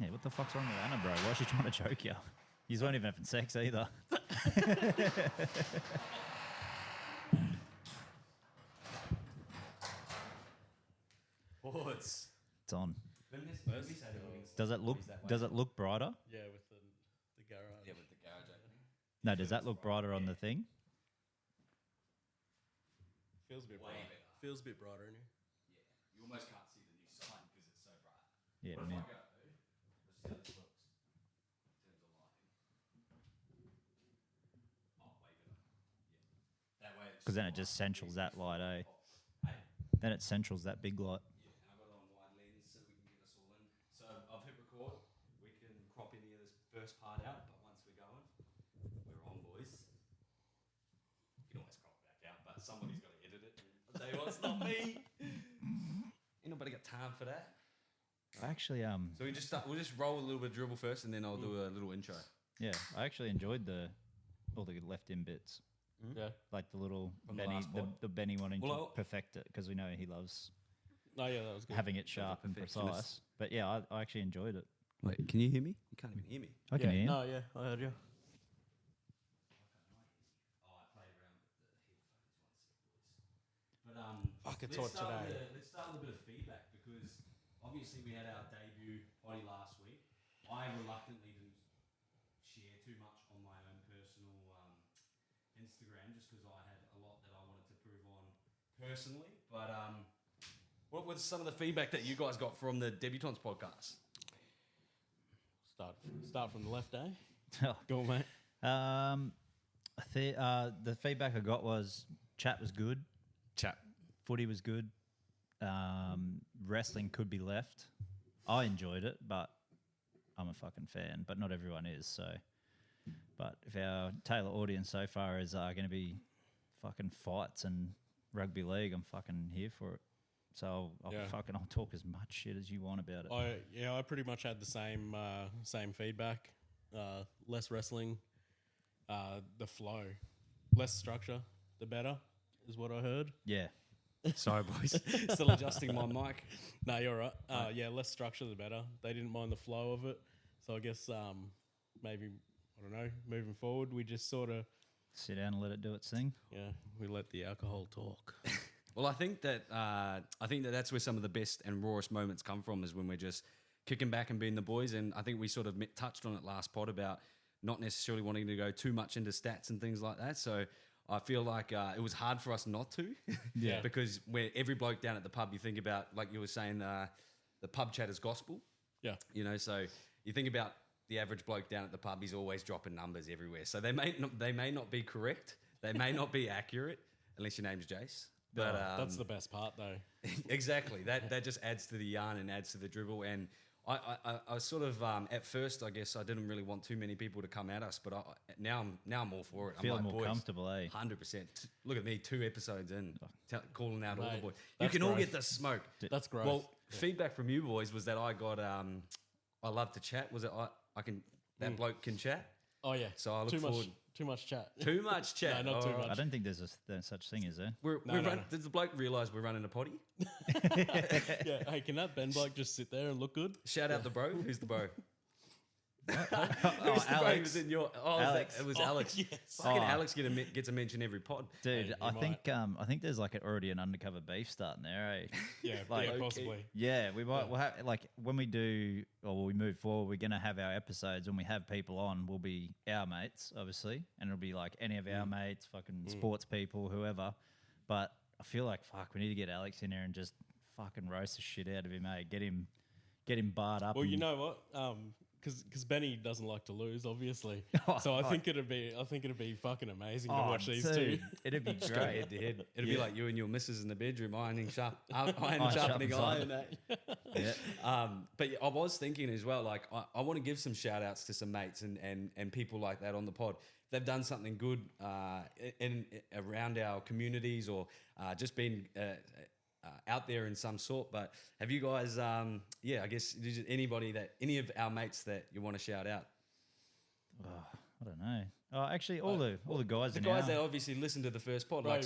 Yeah, what the fuck's wrong with Anna, bro? Why is she trying to choke you? You weren't even having sex either. Oh, it's on. when we say the wings, Does it look? is that way? Does it look brighter? Yeah, with the garage. Yeah, with the garage opening. No. Does that look brighter on the thing? Feels a bit Way brighter. better. Feels a bit brighter in here. Yeah, you almost can't see the new sign because it's so bright. Yeah, What if man. I go? Let's see how this looks in terms of lighting. Oh, way better. Yeah, that way. Because then it just centrals that light, eh? Hey, Then it centrals that big light. yeah, and I've got it on wide lens so we can get us all in. So I've hit record. We can crop any of this first part out, but once we're going, we're on, boys. You can always crop it back out, but somebody's got to edit it. I'll tell you what, it's not me. Ain't nobody got time for that. Actually, So we'll just roll a little bit of dribble first, and then I'll do a little intro. yeah, I actually enjoyed all the left-in bits, Yeah. like the little From the Benny, last pod? the Benny wanting Well, to perfect it because we know he loves No, yeah, that was good. having it sharp and perfectionist. precise. But yeah, I actually enjoyed it. Wait, can you hear me? You can't even hear me. I can yeah. hear. No, yeah, I heard you. Oh, I played around with the headphones. But Fuck, it's let's hot start today. Let's start with a bit of feedback because obviously we had our debut potty last week. I reluctantly didn't share too much on my own personal Instagram just because I had a lot that I wanted to prove on personally. But what was some of the feedback that you guys got from the Debutantes podcast? Start from the left, eh? Go on, mate. The feedback I got was chat was good, Chat. footy was good, wrestling could be left. I enjoyed it, but I'm a fucking fan. But not everyone is. So, but if our Taylor audience so far is going to be fucking fights and rugby league, I'm fucking here for it. So I'll Yeah. I'll talk as much shit as you want about it. I pretty much had the same feedback. Less wrestling, the flow, less structure, the better, is what I heard. Yeah, Sorry, boys. Still adjusting my mic. No, you're right. Yeah, less structure, the better. They didn't mind the flow of it, so I guess maybe I don't know. Moving forward, we just sort of sit down and let it do its thing. we let the alcohol talk. Well, I think that that's where some of the best and rawest moments come from is when we're just kicking back and being the boys. And I think we sort of touched on it last pod about not necessarily wanting to go too much into stats and things like that. So I feel like it was hard for us not to, Yeah. because where every bloke down at the pub, you think about, like you were saying, the pub chat is gospel. Yeah, You know, so you think about the average bloke down at the pub, he's always dropping numbers everywhere. So they may not be correct, they may not be accurate, unless your name's Jace. But that's the best part, though. exactly. That just adds to the yarn and adds to the dribble. And I sort of at first, I guess I didn't really want too many people to come at us, but now I'm all for it. Feel I'm like, more boys, comfortable, eh? 100%. Look at me, 2 episodes in, calling out all the Mate, boys. You that's can all growth. get the smoke. That's growth. Well, feedback from you boys was that I got I love to chat. Was it I can that bloke can chat? Oh yeah. So I look forward. Too much chat. Too much chat. No, not too All right. much. I don't think there's such thing, is there? No. Does the bloke realise we're running a potty? Yeah. Hey, can that Ben bloke just sit there and look good? Shout out the bro. Who's the bro? Oh, Who's the bro? He Alex. was in your. Oh, Alex. it was Oh, Alex. yes. Fucking Oh. Alex gets a mention every pod. Dude, Hey, I you think there's like already an undercover beef starting there, eh? Yeah, Like- yeah, Okay. possibly. Yeah, we might. We'll have like when we do or when we move forward, we're gonna have our episodes. When we have people on, will be our mates, obviously, and it'll be like any of our mates, fucking sports people, whoever. But I feel like fuck, we need to get Alex in there and just fucking roast the shit out of him, mate. Get him barred up. Well, you and- know what? Because Benny doesn't like to lose, obviously. Oh, So I fuck. think it'd be fucking amazing to Oh, watch these dude, two. it'd be Go great. head to head. It'd be Yeah. like you and your missus in the bedroom ironing Iron sharpening sharpens iron. iron. eh? Yeah. But I was thinking as well, like I want to give some shout outs to some mates and people like that on the pod. They've done something good in around our communities or just been out there in some sort. But have you guys, I guess any of our mates that you want to shout out? Oh, I don't know. Oh, actually, all the guys. The in guys our- that obviously listen to the first pod, Bro, like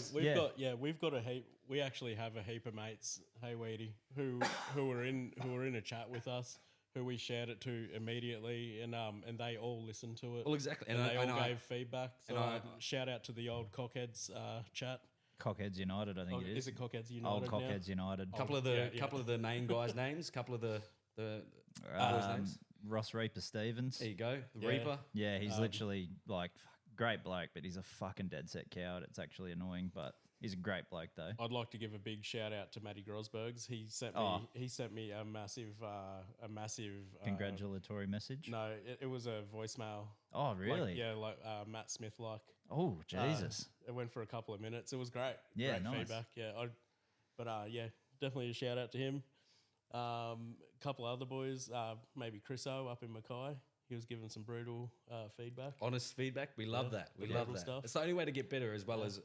we've got a heap. We actually have a heap of mates. Hey, Weedy, who are in a chat with us, who we shared it to immediately, and they all listened to it. Well, exactly. And they all I- gave feedback. So shout out to the old Cockheads chat. Cockheads United, I think it is. Is it Cockheads United Old now? Cockheads United. couple of the main guys' names, couple of the boys' names. Ross Reaper Stevens. There you go, the Yeah. Reaper. Yeah, he's literally like great bloke, but he's a fucking dead set coward. It's actually annoying, but he's a great bloke though. I'd like to give a big shout out to Matty Grosbergs. He sent me a massive Congratulatory message. No, it was a voicemail. Oh, really? Like Matt Smith like. Oh, Jesus. It went for a couple of minutes. It was great. Yeah, great nice. feedback. Yeah, definitely a shout out to him. Couple other boys, maybe Chriso up in Mackay. He was giving some brutal feedback. Honest feedback. We love that. We Yeah, love cool that. stuff. It's the only way to get better, as well as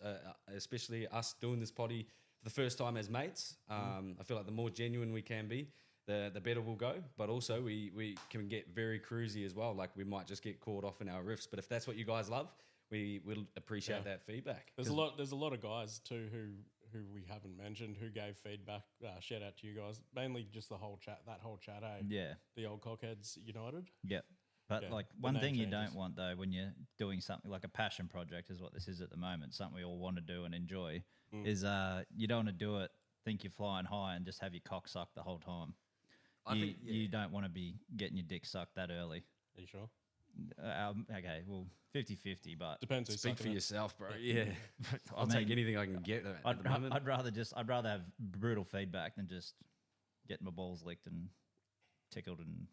especially us doing this potty for the first time as mates. I feel like the more genuine we can be, the better we'll go. But also we can get very cruisy as well. Like we might just get caught off in our riffs. But if that's what you guys love, we will appreciate that feedback. There's a lot of guys too who we haven't mentioned who gave feedback. Shout out to you guys. Mainly just that whole chat. Yeah. The old Cockheads United. Yep. But Yeah, like the one name thing you changes. don't want though when you're doing something like a passion project is what this is at the moment, something we all want to do and enjoy, is you don't want to do it, think you're flying high and just have your cock sucked the whole time. You don't want to be getting your dick sucked that early. Are you sure? Okay, well, 50-50, but Depends who's Speak for sucking it. yourself, bro. Yeah, I I'll take mean, anything I can get at the moment. I'd rather have brutal feedback than just get my balls licked and tickled and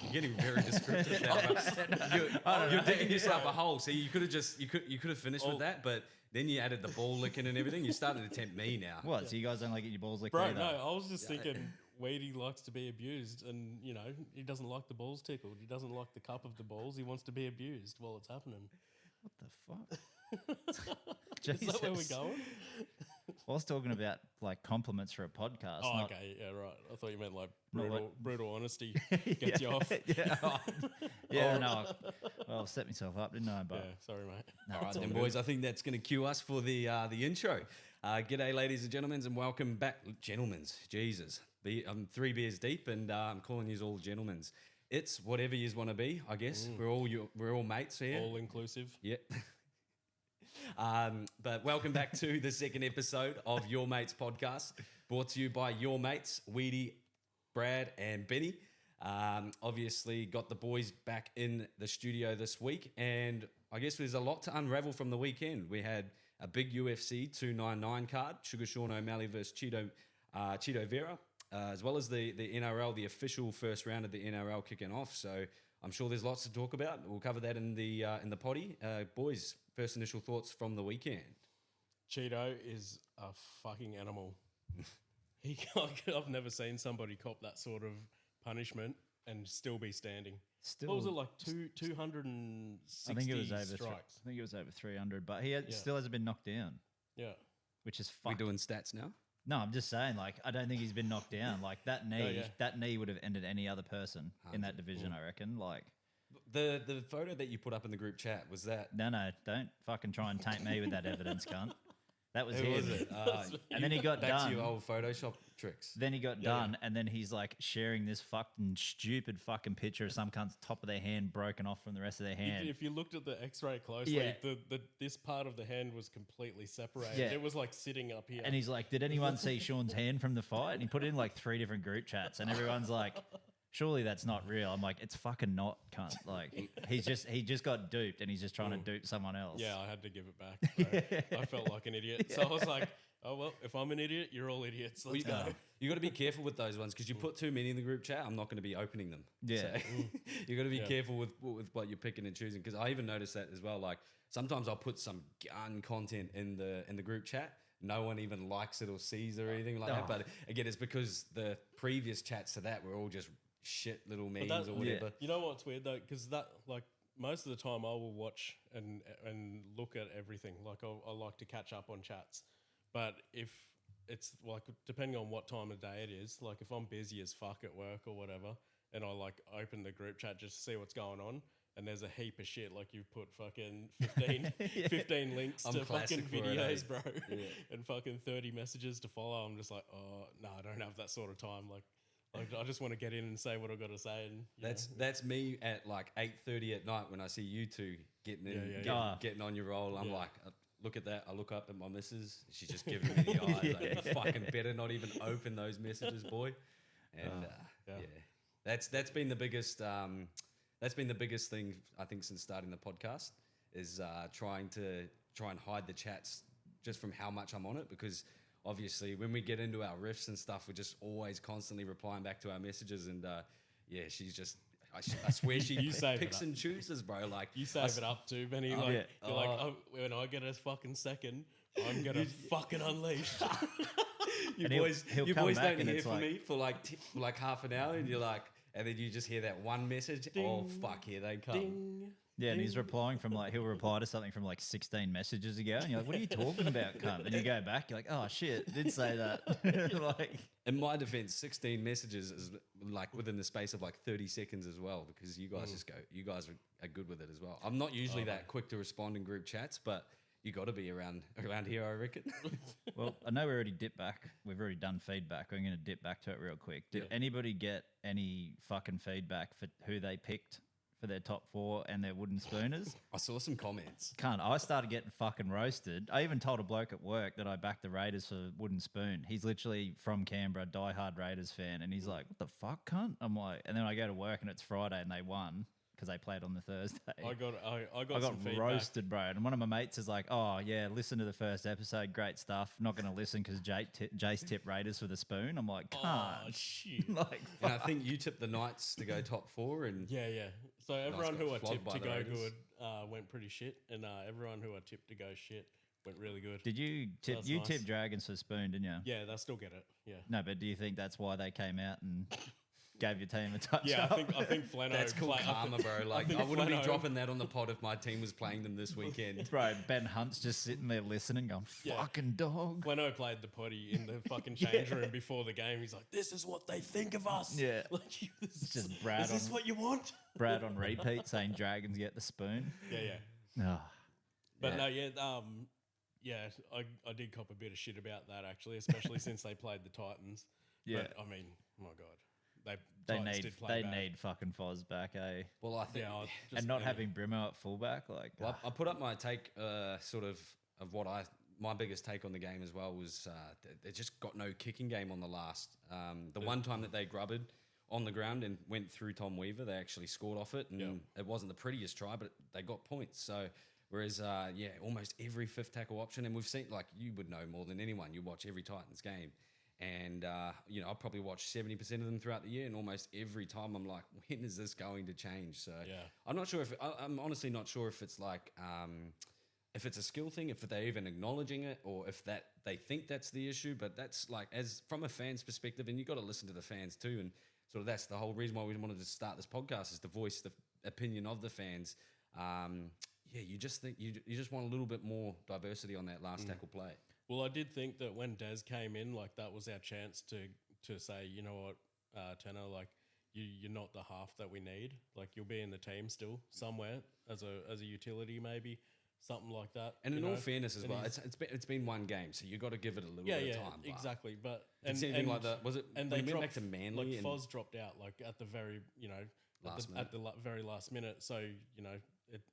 You're getting very descriptive now. You're digging yourself a hole. See, you could have finished with that, but then you added the ball licking and everything. You're starting to tempt me now. what? So you guys don't like getting your balls licked Bro, either? no, I was just thinking Weedy likes to be abused and, he doesn't like the balls tickled. He doesn't like the cup of the balls. He wants to be abused while it's happening. What the fuck? Is that where we're Jesus. going? I was talking about like compliments for a podcast. Oh, not, okay. Yeah, right. I thought you meant like Not brutal honesty gets you off. Yeah, no. Well, I set myself up, didn't I? Yeah, But sorry, mate. All right, then, boys. I think that's going to cue us for the intro. G'day, ladies and gentlemen, and welcome back, gentlemen's. Jesus, I'm 3 beers deep, and I'm calling you all gentlemen's. It's whatever you want to be, I guess. We're all mates here. All inclusive. Yep. But welcome back to the second episode of Your Mates podcast, brought to you by Your Mates, Weedy, Brad, and Benny. Obviously, got the boys back in the studio this week, and I guess there's a lot to unravel from the weekend. We had a big UFC 299 card, Sugar Sean O'Malley versus Cheeto Vera, as well as the NRL, the official first round of the NRL kicking off. So I'm sure there's lots to talk about. We'll cover that in the potty. Boys, first initial thoughts from the weekend. Cheeto is a fucking animal. I've never seen somebody cop that sort of punishment and still be standing. still, What was it, like 260 I think it was over. strikes? I think it was over 300, but he still hasn't been knocked down, Yeah. which is We're fucked. doing stats now. No, I'm just saying, like, I don't think he's been knocked down. Like that knee, yeah. that knee would have ended any other person in that division. I reckon. Like, The photo that you put up in the group chat, was that... no, don't fucking try and taint me with that evidence, cunt. That was Who him. was it? And then he got Back to done. your old Photoshop tricks. Then he got done, and then he's like sharing this fucking stupid fucking picture of some cunt's top of their hand broken off from the rest of their hand. If you looked at the X-ray closely, Yeah. this part of the hand was completely separated. Yeah. It was like sitting up here. And he's like, "Did anyone see Sean's hand from the fight?" And he put it in like 3 different group chats, and everyone's like, "Surely that's not real." I'm like, "It's fucking not, cunt." Like he just got duped, and he's just trying to dupe someone else. yeah, I had to give it back. Bro. I felt like an idiot. So I was like, oh, well, if I'm an idiot, you're all idiots. Let's go. You got to be careful with those ones because you put too many in the group chat. I'm not going to be opening them. Yeah. So you got to be careful with what you're picking and choosing because I even noticed that as well. Like sometimes I'll put some gun content in the group chat. No one even likes it or sees it or anything like that. But again, it's because the previous chats to that were all just shit little memes that- or whatever. You know what's weird though? Because that, like, most of the time I will watch and look at everything. Like, I like to catch up on chats. But if it's like, depending on what time of day it is, like if I'm busy as fuck at work or whatever, and I like open the group chat just to see what's going on, and there's a heap of shit, like you've put fucking 15 links I'm to classic fucking for it, eh? videos, bro, and fucking 30 messages to follow. I'm just like, oh, no, I don't have that sort of time. Like Like, I just want to get in and say what I've got to say. And That's me at like 8:30 at night when I see you two getting in, getting on your roll. I'm like, look at that. I look up at my missus. She's just giving me the eyes. Like, you fucking better not even open those messages, boy. And that's been the biggest. That's been the biggest thing I think since starting the podcast is try and hide the chats just from how much I'm on it, because obviously when we get into our riffs and stuff, we're just always constantly replying back to our messages, and she's just. I swear she picks and chooses, bro. Like, you save it up too, Benny. Like, you're like, when I get a fucking second, I'm gonna fucking unleash. you boys don't hear from me for like half an hour, and you're like, and then you just hear that one message. Ding, oh fuck, here they come. Ding, yeah, and he's replying from he'll reply to something from 16 messages ago, and you're like, what are you talking about, cunt? And you go back, you're like, oh shit, did say that. In my defense, 16 messages is within the space of 30 seconds as well, because you guys you guys are good with it as well. I'm not usually that quick to respond in group chats, but you got to be around here, I reckon. Well, I know we already dipped back. We've already done feedback. We're going to dip back to it real quick. Did anybody get any fucking feedback for who they picked for their top 4 and their wooden spooners? I saw some comments. I started getting fucking roasted. I even told a bloke at work that I backed the Raiders for wooden spoon. He's literally from Canberra, diehard Raiders fan, and he's like, what the fuck, cunt? I'm like, and then I go to work and it's Friday and they won because they played on the Thursday. I got some feedback. Roasted, bro. And one of my mates is like, oh, yeah, listen to the first episode. Great stuff. Not going to listen because Jace tipped Raiders for the spoon. I'm like, can't. Oh, shit. And I think you tipped the Knights to go top 4. And yeah. So everyone who I tipped to go Raiders. good went pretty shit. And everyone who I tipped to go shit went really good. Did you tip? You tipped Dragons for spoon, didn't you? Yeah, they'll still get it. Yeah. No, but do you think that's why they came out and gave your team a touch Yeah, up? I think Flano. That's cool karma, bro. Like, I wouldn't be dropping that on the pod if my team was playing them this weekend. Bro, Ben Hunt's just sitting there listening, going, fucking dog. Flano played the potty in the fucking change room before the game. He's like, this is what they think of us. Yeah. Like, It's just Brad is this what you want? Brad on repeat saying Dragons get the spoon. Yeah. Oh. But I did cop a bit of shit about that, actually, especially since they played the Titans. Yeah. But, I mean, my God. They need fucking Foz back, eh? Well, I think, and not having Brimo at fullback, like. Well, I put up my take, sort of what my biggest take on the game as well was they just got no kicking game on the last. The one time that they grubbered on the ground and went through Tom Weaver, they actually scored off it, and it wasn't the prettiest try, but they got points. So. Whereas, almost every fifth tackle option, and we've seen, like, you would know more than anyone. You watch every Titans game. And, I probably watch 70% of them throughout the year, and almost every time I'm like, when is this going to change? So I'm not sure I'm honestly not sure if it's like, if it's a skill thing, if they're even acknowledging it, or if that they think that's the issue. But that's like, as from a fan's perspective, and you got to listen to the fans too. And sort of that's the whole reason why we wanted to start this podcast, is to voice the opinion of the fans. You just think you just want a little bit more diversity on that last tackle play. Well, I did think that when Des came in, like, that was our chance to say, you know what, Tanner, like, you're not the half that we need. Like, you'll be in the team still somewhere as a utility, maybe something like that. And in all fairness as well, it's been one game, so you got to give it a little bit of time. Exactly. But it's anything like that. Was it? And they went went back to Manly. Like, Foz dropped out like at the very very last minute. So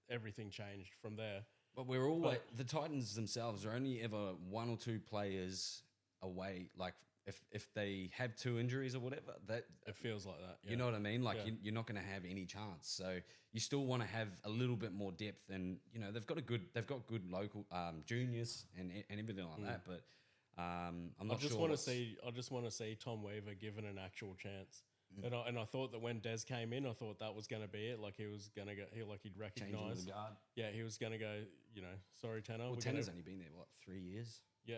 everything changed from there. But we're always the Titans themselves are only ever one or two players away. Like, if they have 2 injuries or whatever, that it feels like that. Yeah. You know what I mean? Like, you're not going to have any chance. So you still want to have a little bit more depth, and they've got good local juniors and everything like that. But I'm not sure. I just want to see Tom Weaver given an actual chance. And I thought that when Des came in, I thought that was going to be it. Like, he was going to go, he'd recognise. the guard. Yeah, he was going to go, sorry, Tanner. Well, Tanner's only been there, 3 years? Yeah,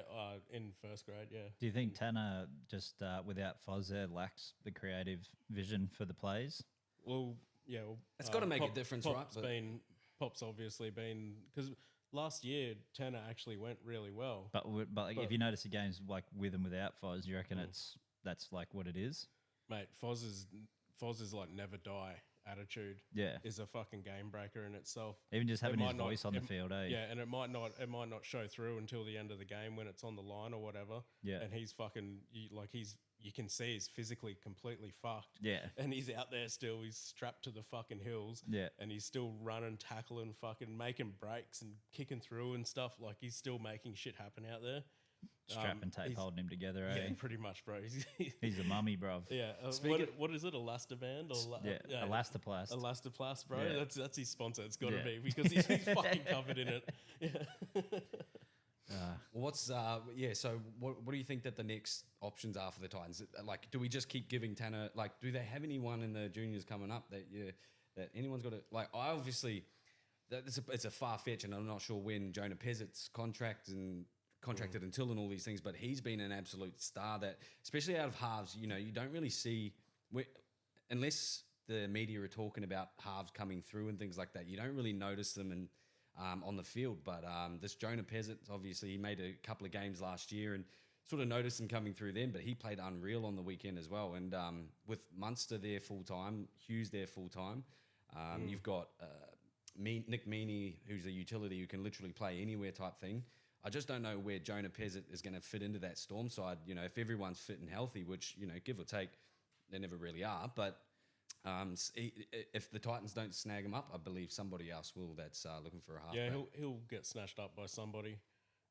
in first grade, yeah. Do you think Tanner, just without Foz there, lacks the creative vision for the plays? Well, yeah. It's got to make a difference, Pop's right? Pop's obviously been... Because last year, Tanner actually went really well. But if you notice the games, like, with and without Foz, you reckon that's like what it is? Mate, Foz Foz's like never die attitude Yeah. is a fucking game breaker in itself. Even just having It his might not- voice on the it- field, eh? Yeah, and it might not show through until the end of the game when it's on the line or whatever. Yeah. And he's fucking you can see he's physically completely fucked. Yeah. And he's out there still. He's strapped to the fucking hills. Yeah. And he's still running, tackling, fucking making breaks and kicking through and stuff. Like he's still making shit happen out there. Strap and tape he's- holding him together, eh? Yeah, pretty much, bro. He's a mummy, bruv. Yeah. Speaking- what is it? Elastaband or Yeah, Elastoplast. Elastoplast, bro. Yeah. That's his sponsor. It's got to Yeah. be because he's fucking covered in it. Yeah. What's So what do you think that the next options are for the Titans? Like, do we just keep giving Tanner? Like, do they have anyone in the juniors coming up that anyone's got to like? I obviously it's a far fetch, and I'm not sure when Jonah Pezzet's contracted until and all these things, but he's been an absolute star. That especially out of halves, you don't really see unless the media are talking about halves coming through and things like that. You don't really notice them and. On the field, but this Jonah Pezzett, obviously he made a couple of games last year and sort of noticed him coming through then, but he played unreal on the weekend as well. And with Munster there full time, Hughes there full time, you've got Nick Meaney, who's a utility who can literally play anywhere type thing. I just don't know where Jonah Pezzett is going to fit into that Storm side. If everyone's fit and healthy, which give or take, they never really are, but. If the Titans don't snag him up, I believe somebody else will. That's looking for a halfback. Yeah, he'll get snatched up by somebody.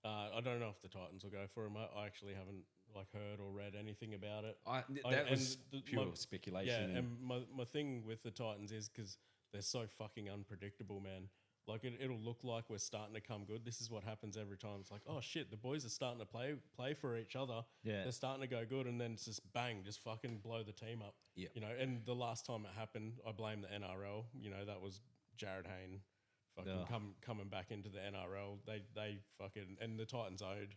I don't know if the Titans will go for him. I actually haven't heard or read anything about it. That was pure speculation. Yeah, and my thing with the Titans is because they're so fucking unpredictable, man. Like it'll look like we're starting to come good. This is what happens every time. It's like, oh shit, the boys are starting to play for each other. Yeah. They're starting to go good, and then it's just bang, just fucking blow the team up. Yeah. And the last time it happened, I blame the NRL. That was Jared Hayne fucking coming back into the NRL. They fucking, and the Titans owed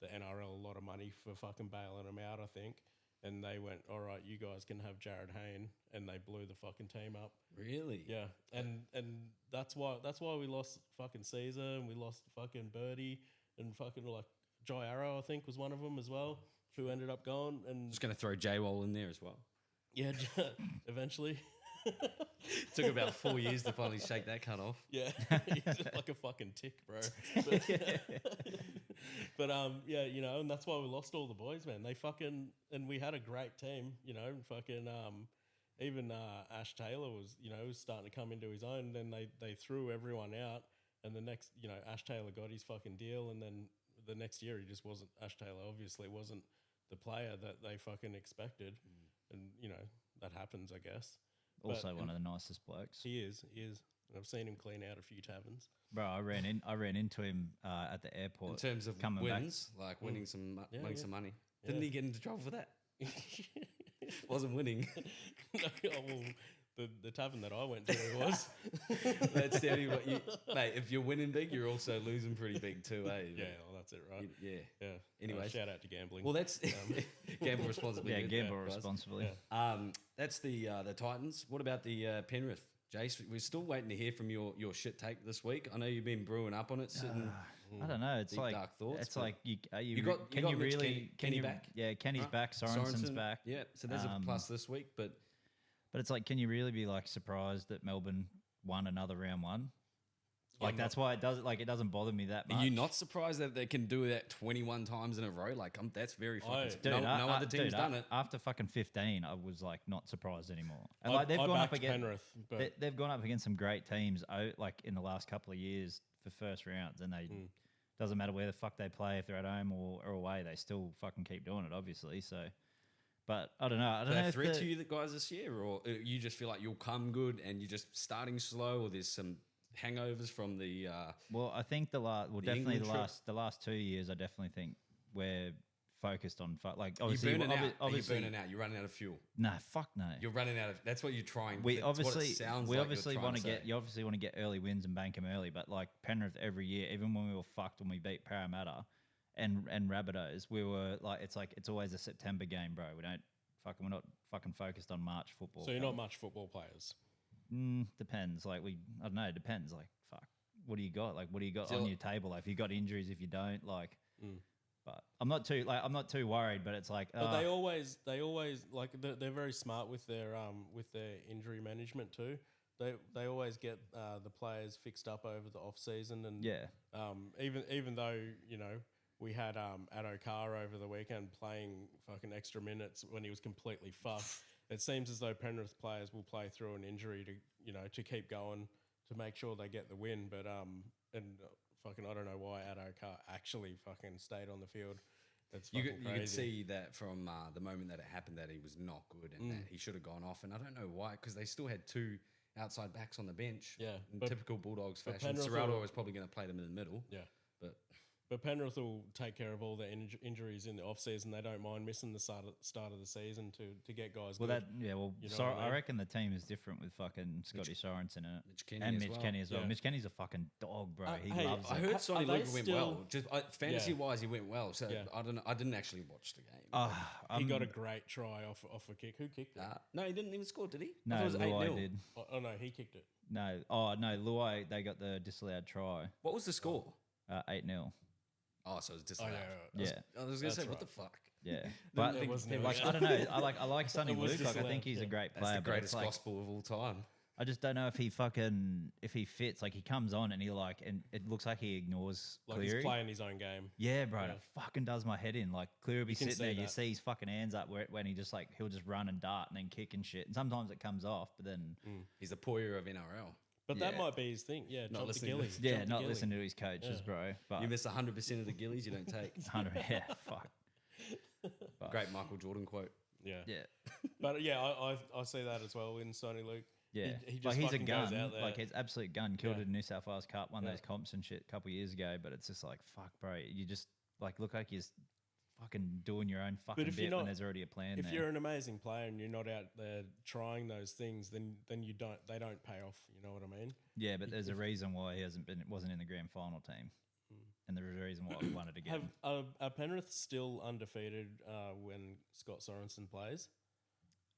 the NRL a lot of money for fucking bailing them out, I think. And they went, all right, you guys can have Jared Hayne, and they blew the fucking team up. Really? Yeah, and that's why we lost fucking Caesar, and we lost fucking Birdie, and fucking Jai Arrow, I think, was one of them as well, who ended up going. And Just going to throw J-Wall in there as well. yeah, eventually. Took about 4 years to finally shake that cut off. Yeah, he's just like a fucking tick, bro. But yeah, and that's why we lost all the boys, man. They fucking, and we had a great team, fucking even Ash Taylor was, was starting to come into his own. Then they threw everyone out, and the next, Ash Taylor got his fucking deal, and then the next year he just wasn't. Ash Taylor obviously wasn't the player that they fucking expected, and that happens, I guess. Also one of the nicest blokes. He is. And I've seen him clean out a few taverns. Bro, I ran into him at the airport. In terms of coming wins, like winning some some money. Didn't he get into trouble for that? Wasn't winning. Well, the tavern that I went to was. That's telling you what mate. If you're winning big, you're also losing pretty big too, eh? Yeah, well, that's it, right? Yeah. Yeah. Anyways. Shout out to gambling. Well, that's gamble responsibly. Yeah, good, gamble guys. responsibly. Yeah. That's the Titans. What about the Penrith? Jace, we're still waiting to hear from your shit take this week. I know you've been brewing up on it, sitting. I don't know. It's Deep, like dark thoughts, it's but like you got Mitch Kenny back? Yeah, Kenny's Right. back. Sorensen's Sorensen, back. Yeah, so there's a plus this week, but But it's like, can you really be surprised that Melbourne won another round one? That's why it doesn't bother me that much. are you not surprised that they can do that 21 times in a row? That's very fucking. Dude, no other team's done it. After fucking 15, I was not surprised anymore. And I they've gone up backed against Penrith, but they've gone up against some great teams in the last couple of years for first rounds, and they doesn't matter where the fuck they play, if they're at home or away, they still fucking keep doing it, obviously. So, but I don't know. I don't know. They if threat the- to you, the guys, this year, or you just feel like you'll come good and you're just starting slow, or there's some hangovers from the. Well, I think definitely England the trip? the last 2 years, I definitely think we're focused on You're obviously burning out. obviously You're burning out. You're running out of fuel. no, fuck no. You're running out of. That's what you're trying. We that's what it obviously sounds we like obviously you're want to trying get say. you obviously want to get early wins and bank them early, but Penrith every year, even when we were fucked when we beat Parramatta and Rabbitohs, we were it's always a September game, bro. We're not fucking focused on March football. so you're not much football players. Depends. I don't know. Depends. Fuck. What do you got? What do you got So- on your table? If you got injuries, if you don't, But I'm not too worried. But it's like, But they always like they're very smart with their injury management too. They always get the players fixed up over the off season, and yeah, even though we had Addo Carr over the weekend playing fucking extra minutes when he was completely fucked. It seems as though Penrith players will play through an injury to keep going to make sure they get the win. But fucking I don't know why Addo Carr actually fucking stayed on the field. That's You fucking could, you could crazy. see that from the moment that it happened that he was not good and that he should have gone off. And I don't know why, because they still had two outside backs on the bench. Yeah, in but- typical Bulldogs but fashion. Penrith Serrato will- was probably going to play them in the middle. Yeah. But But Penrith will take care of all their injuries in the off season. They don't mind missing the start of the season to get guys. well, good. You know what I I mean? reckon the team is different with fucking Scotty Sorensen in it, Mitch Kenny and as Mitch well. Kenny as well. Yeah. Mitch Kenny's a fucking dog, bro. He hey, loves I it. heard Are Sonny they Luke went still- well. Just fantasy wise, he went well. So Yeah. I didn't actually watch the game. He got a great try off a kick. Who kicked it? No, he didn't even score, did he? I no, thought it was Luai 8-0. did. Oh no, he kicked it. No, Luai, they got the disallowed try, What was the score? 8-0. Oh, so it was Oh disallowed. yeah, Yeah, I was going to say, That's what the right. fuck? yeah. But it wasn't like, it. I don't know. I like Sonny It was Luke. Like, I disallowed, think he's a yeah. great That's player. the but greatest it's like, gospel of all time. I just don't know if he fits. Like, he comes on and and it looks like he ignores like Cleary. he's playing his own game. Yeah, bro, Yeah. it fucking does my head in. Like, Cleary will be can sitting there, see you that. see his fucking hands up when he just like he'll just run and dart and then kick and shit. And sometimes it comes off, but then He's the Poyer of NRL. But that Yeah. might be his thing. Yeah, Not jump the listening to gillies. yeah, jump the not gilly. listening to his coaches, Yeah. bro. But You miss 100% of the gillies you don't take. 100, yeah, fuck. But, Great Michael Jordan quote. Yeah, Yeah, but yeah, I see that as well in Sonny Luke. yeah. he Like, just he's a fucking goes gun. out there. Like, he's absolute gun. Killed Yeah. it in New South Wales Cup, won Yeah. those comps and shit a couple of years ago. But it's just like, fuck, bro. You just like look like you're fucking doing your own fucking if you're bit not- when there's already a plan If there. you're an amazing player and you're not out there trying those things, then they don't pay off. You know what I mean? Yeah, but there's a reason why he wasn't in the grand final team, and there's a reason why we wanted to get him. Are Penrith still undefeated when Scott Sorensen plays?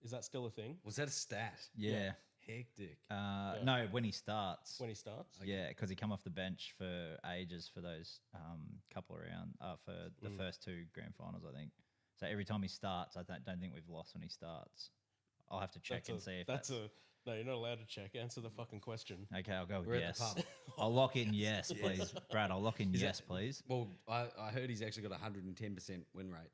Is that still a thing Was that a stat? Yeah. Hectic. No, when he starts. when he starts? Yeah, because he come off the bench for ages for those couple of rounds for the first two grand finals, I think. So every time he starts, I don't think we've lost when he starts. I'll have to check and see if that's No, you're not allowed to check. Answer the fucking question. okay. I'll go with We're at yes. the pub. I'll lock in yes, please, Brad. I'll lock in yes, please. Well, I heard he's actually got a 110% win rate.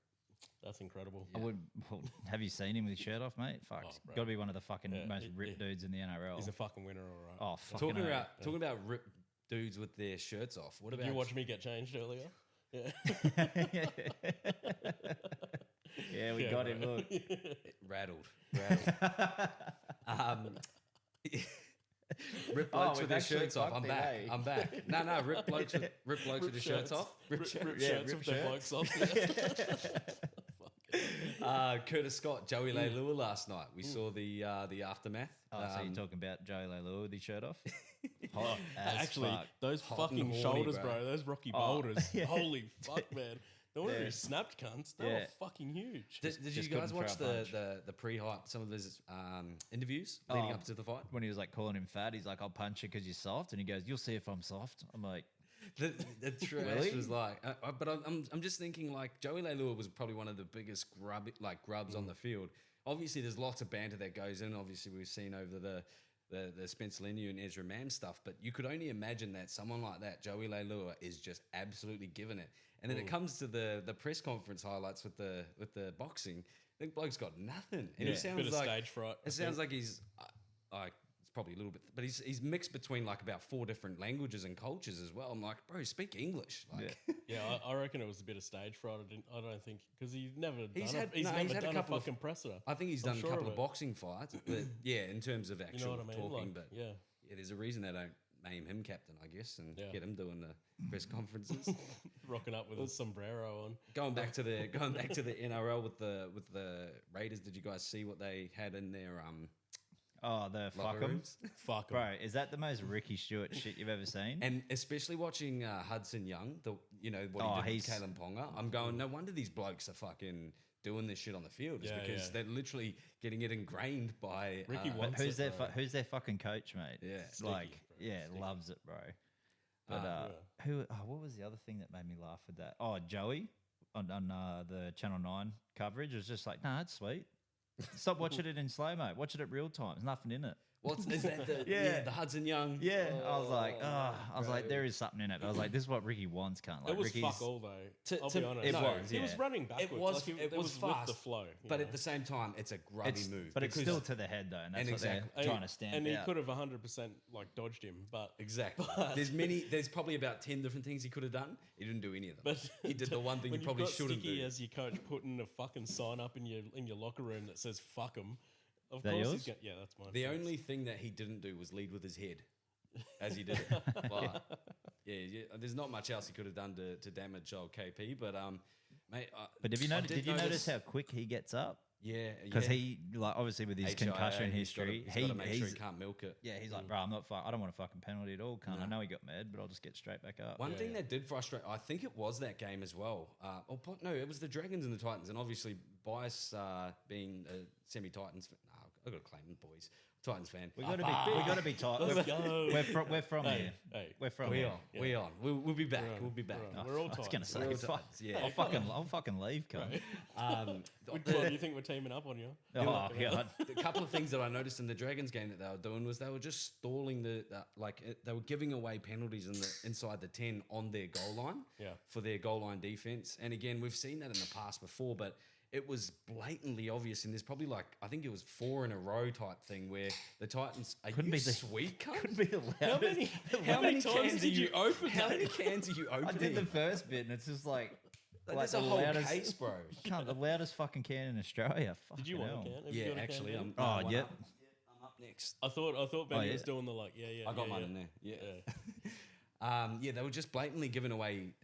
That's incredible. I would. Well, have you seen him with his shirt off, mate? Fuck, bro. got to be one of the fucking Yeah, most ripped dudes in the NRL. He's a fucking winner, all right. Oh, fucking Talking hell. about ripped dudes with their shirts off. What about you watched me get changed earlier? Yeah. Yeah, we Yeah, got bro. him. Look. rattled? Ripped Oh, blokes we've with their actually shirts off. I'm fucked it, back. eh? I'm back. No, ripped blokes with their shirts off. Rip shirts rip with their blokes off. Curtis Scott, Joey Leilua last night. We saw the aftermath. Oh, so you're talking about Joe Leilua with his shirt off? Hot as Actually, fuck. those Hot and fucking horny, shoulders, bro. bro. Those rocky Oh, boulders. yeah. Holy fuck, man. No wonder Yeah. he snapped cunts. They Yeah. were fucking huge. Did you just guys couldn't watch throw a punch. the pre-hype, some of his interviews leading Oh. up to the fight? When he was like calling him fat, he's like, "I'll punch you because you're soft," and he goes, "You'll see if I'm soft." I'm like, The trash Really? was like, but I'm just thinking like Joey Leilua was probably one of the biggest grubs on the field. Obviously, there's lots of banter that goes in. Obviously, we've seen over the Spencer Leniu and Ezra Mann stuff, but you could only imagine that someone like that, Joey Leilua, is just absolutely giving it. And then it comes to the press conference highlights with the boxing. I think bloke's got nothing, and he Yeah. sounds Bit of like stage fright. I it sounds think. like he's it's probably a little bit, but he's mixed between like about 4 different languages and cultures as well. I'm like, bro, speak English. Like, Yeah, I reckon it was a bit of stage fright. I don't think because he's never He's done had- he's no, never he's had a done couple of- fucking presser. I think he's I'm done sure a couple of of it. boxing fights, but yeah, in terms of You actual know what I mean? talking, Like, but yeah. there's a reason they don't name him captain, I guess, and Yeah. get him doing the press conferences. Rocking up with a sombrero on. going back to the NRL with the Raiders, did you guys see what they had in their "Oh, the fuck locker 'em." rooms? Fuck 'em. Bro, is that the most Ricky Stewart shit you've ever seen? And especially watching Hudson Young, what Oh, he did with he's- Kalen Ponga, I'm going, no wonder these blokes are fucking doing this shit on the field. It's Yeah, because yeah. they're literally getting it ingrained by Ricky But wants who's it, their bro. who's their fucking coach, mate? Yeah. It's Sticky, like bro. yeah, Sticky. loves it, bro. But who? Oh, what was the other thing that made me laugh with that? Oh, Joey on the Channel 9 coverage. It was just like, no, it's sweet. Stop watching it in slow mo. Watch it at real time. There's nothing in it. Is that the the Hudson Young? Yeah, I was like, there is something in it. But I was like, this is what Ricky wants, cunt. Like, It was Ricky's, fuck all though. I'll to- be honest. it was, He was yeah. running backwards. It It was was fast, with the flow. but you at the same time, it's a grubby move. but it's because- still to the head though, and that's And what exactly. they're trying to stand and he out. could have 100% like dodged him, but exactly. There's probably about 10 different things he could have done. He didn't do any of them. But he did the one thing when you you've probably got shouldn't Sticky do. as your coach putting a fucking sign up in your locker room that says "fuck him," of That course yours? he's going. Yeah, that's mine. The Thanks. only thing that he didn't do was lead with his head as he did it. But, yeah, there's not much else he could have done to damage old KP. But mate, But did you notice how quick he gets up? Yeah, Because he, like, obviously with his HIA, concussion he's gotta- history, he's got to make sure he can't milk it. yeah, he's like, bro, I'm not. I don't want a fucking penalty at all. Cunt. I know he got mad, but I'll just get straight back up. One thing that did frustrate, I think it was that game as well. No, it was the Dragons and the Titans, and obviously Bias being a semi-Titans. I've got to claim the boys. Titans fan. We got to be tight. Let's go. We're from Hey, here. hey. We're from We here. on. We on. We'll be back. We'll be back. We're on. We're all I was Titans. gonna We're say, all fuck, Titans, yeah. I'll fucking leave, cunt. Which one do you think we're teaming up on you? Oh god. A couple of things that I noticed in the Dragons game that they were doing was they were just stalling they were giving away penalties inside the 10 on their goal line for their goal line defense. And again, we've seen that in the past before, but it was blatantly obvious. And there's probably I think it was 4 in a row type thing where the Titans are Couldn't you be the- sweet cunt? Couldn't be the How loudest. many, How many times cans did you open? How many cans are you I opening? did the first bit, and it's just like That's a the whole loudest, case, bro. cunt, the loudest fucking can in Australia. Did you Fucking want a hell. can? Have you Yeah, got a can, actually, Ben? I'm. Oh, one yep. up. I'm up next. I thought Benny yeah. was doing the yeah. I got mine in there. Yeah. They were just blatantly giving away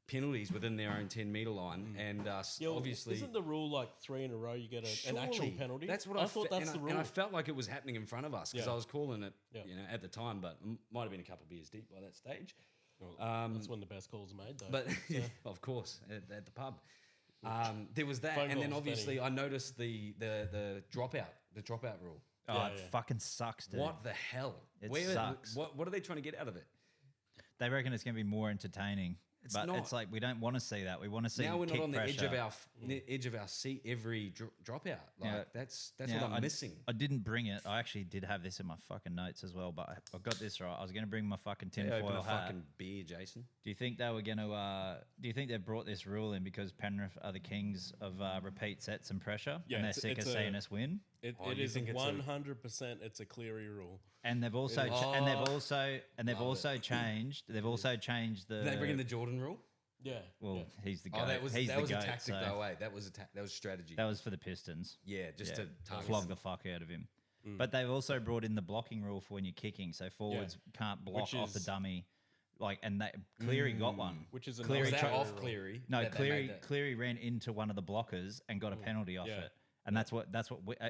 penalties within their own 10-meter line, and Yeah, well, obviously, isn't the rule like 3 in a row you get an actual surely, penalty? That's what I thought. That's the rule. and I felt like it was happening in front of us because Yeah. I was calling it, Yeah. at the time, but might have been a couple of beers deep by that stage. Well, that's when the best calls are made, though. But of course, at the pub, there was that, Phone and then calls, obviously Benny. I noticed the dropout rule. Oh, Yeah, it yeah. fucking sucks, dude. What the hell? It sucks. What are they trying to get out of it? They reckon it's going to be more entertaining. But not. it's like we don't want to see that. We want to see Now we're not kick on the edge pressure. of edge of our seat every dropout. Like Yeah. that's Now, what I'm missing. I didn't bring it. I actually did have this in my fucking notes as well, but I got this right. I was going to bring my fucking Open tinfoil a hat. fucking beer, Jason. Do you think they were going to? Do you think they brought this rule in because Penrith are the kings of repeat sets and pressure, Yeah, and they're it's- sick of it's seeing a- us win? It you is think it's a- 100%. It's a Cleary rule. And they've also is. and they've Oh, also and they've also changed. They've also changed the. Did they bring in the Jordan rule? Yeah. Well, yeah. he's the Oh, goat. that was he's that the was a goat, tactic so though. That was that was strategy. That was for the Pistons. Yeah, just to target flog them. the fuck out of him. Mm. But they've also brought in the blocking rule for when you're kicking, so forwards can't block Which off the is- dummy. Like, and that Cleary got one. Which is Cleary Was that tried- off Cleary? No, that they made Cleary that? Cleary ran into one of the blockers and got a penalty off Yeah. it. And that's what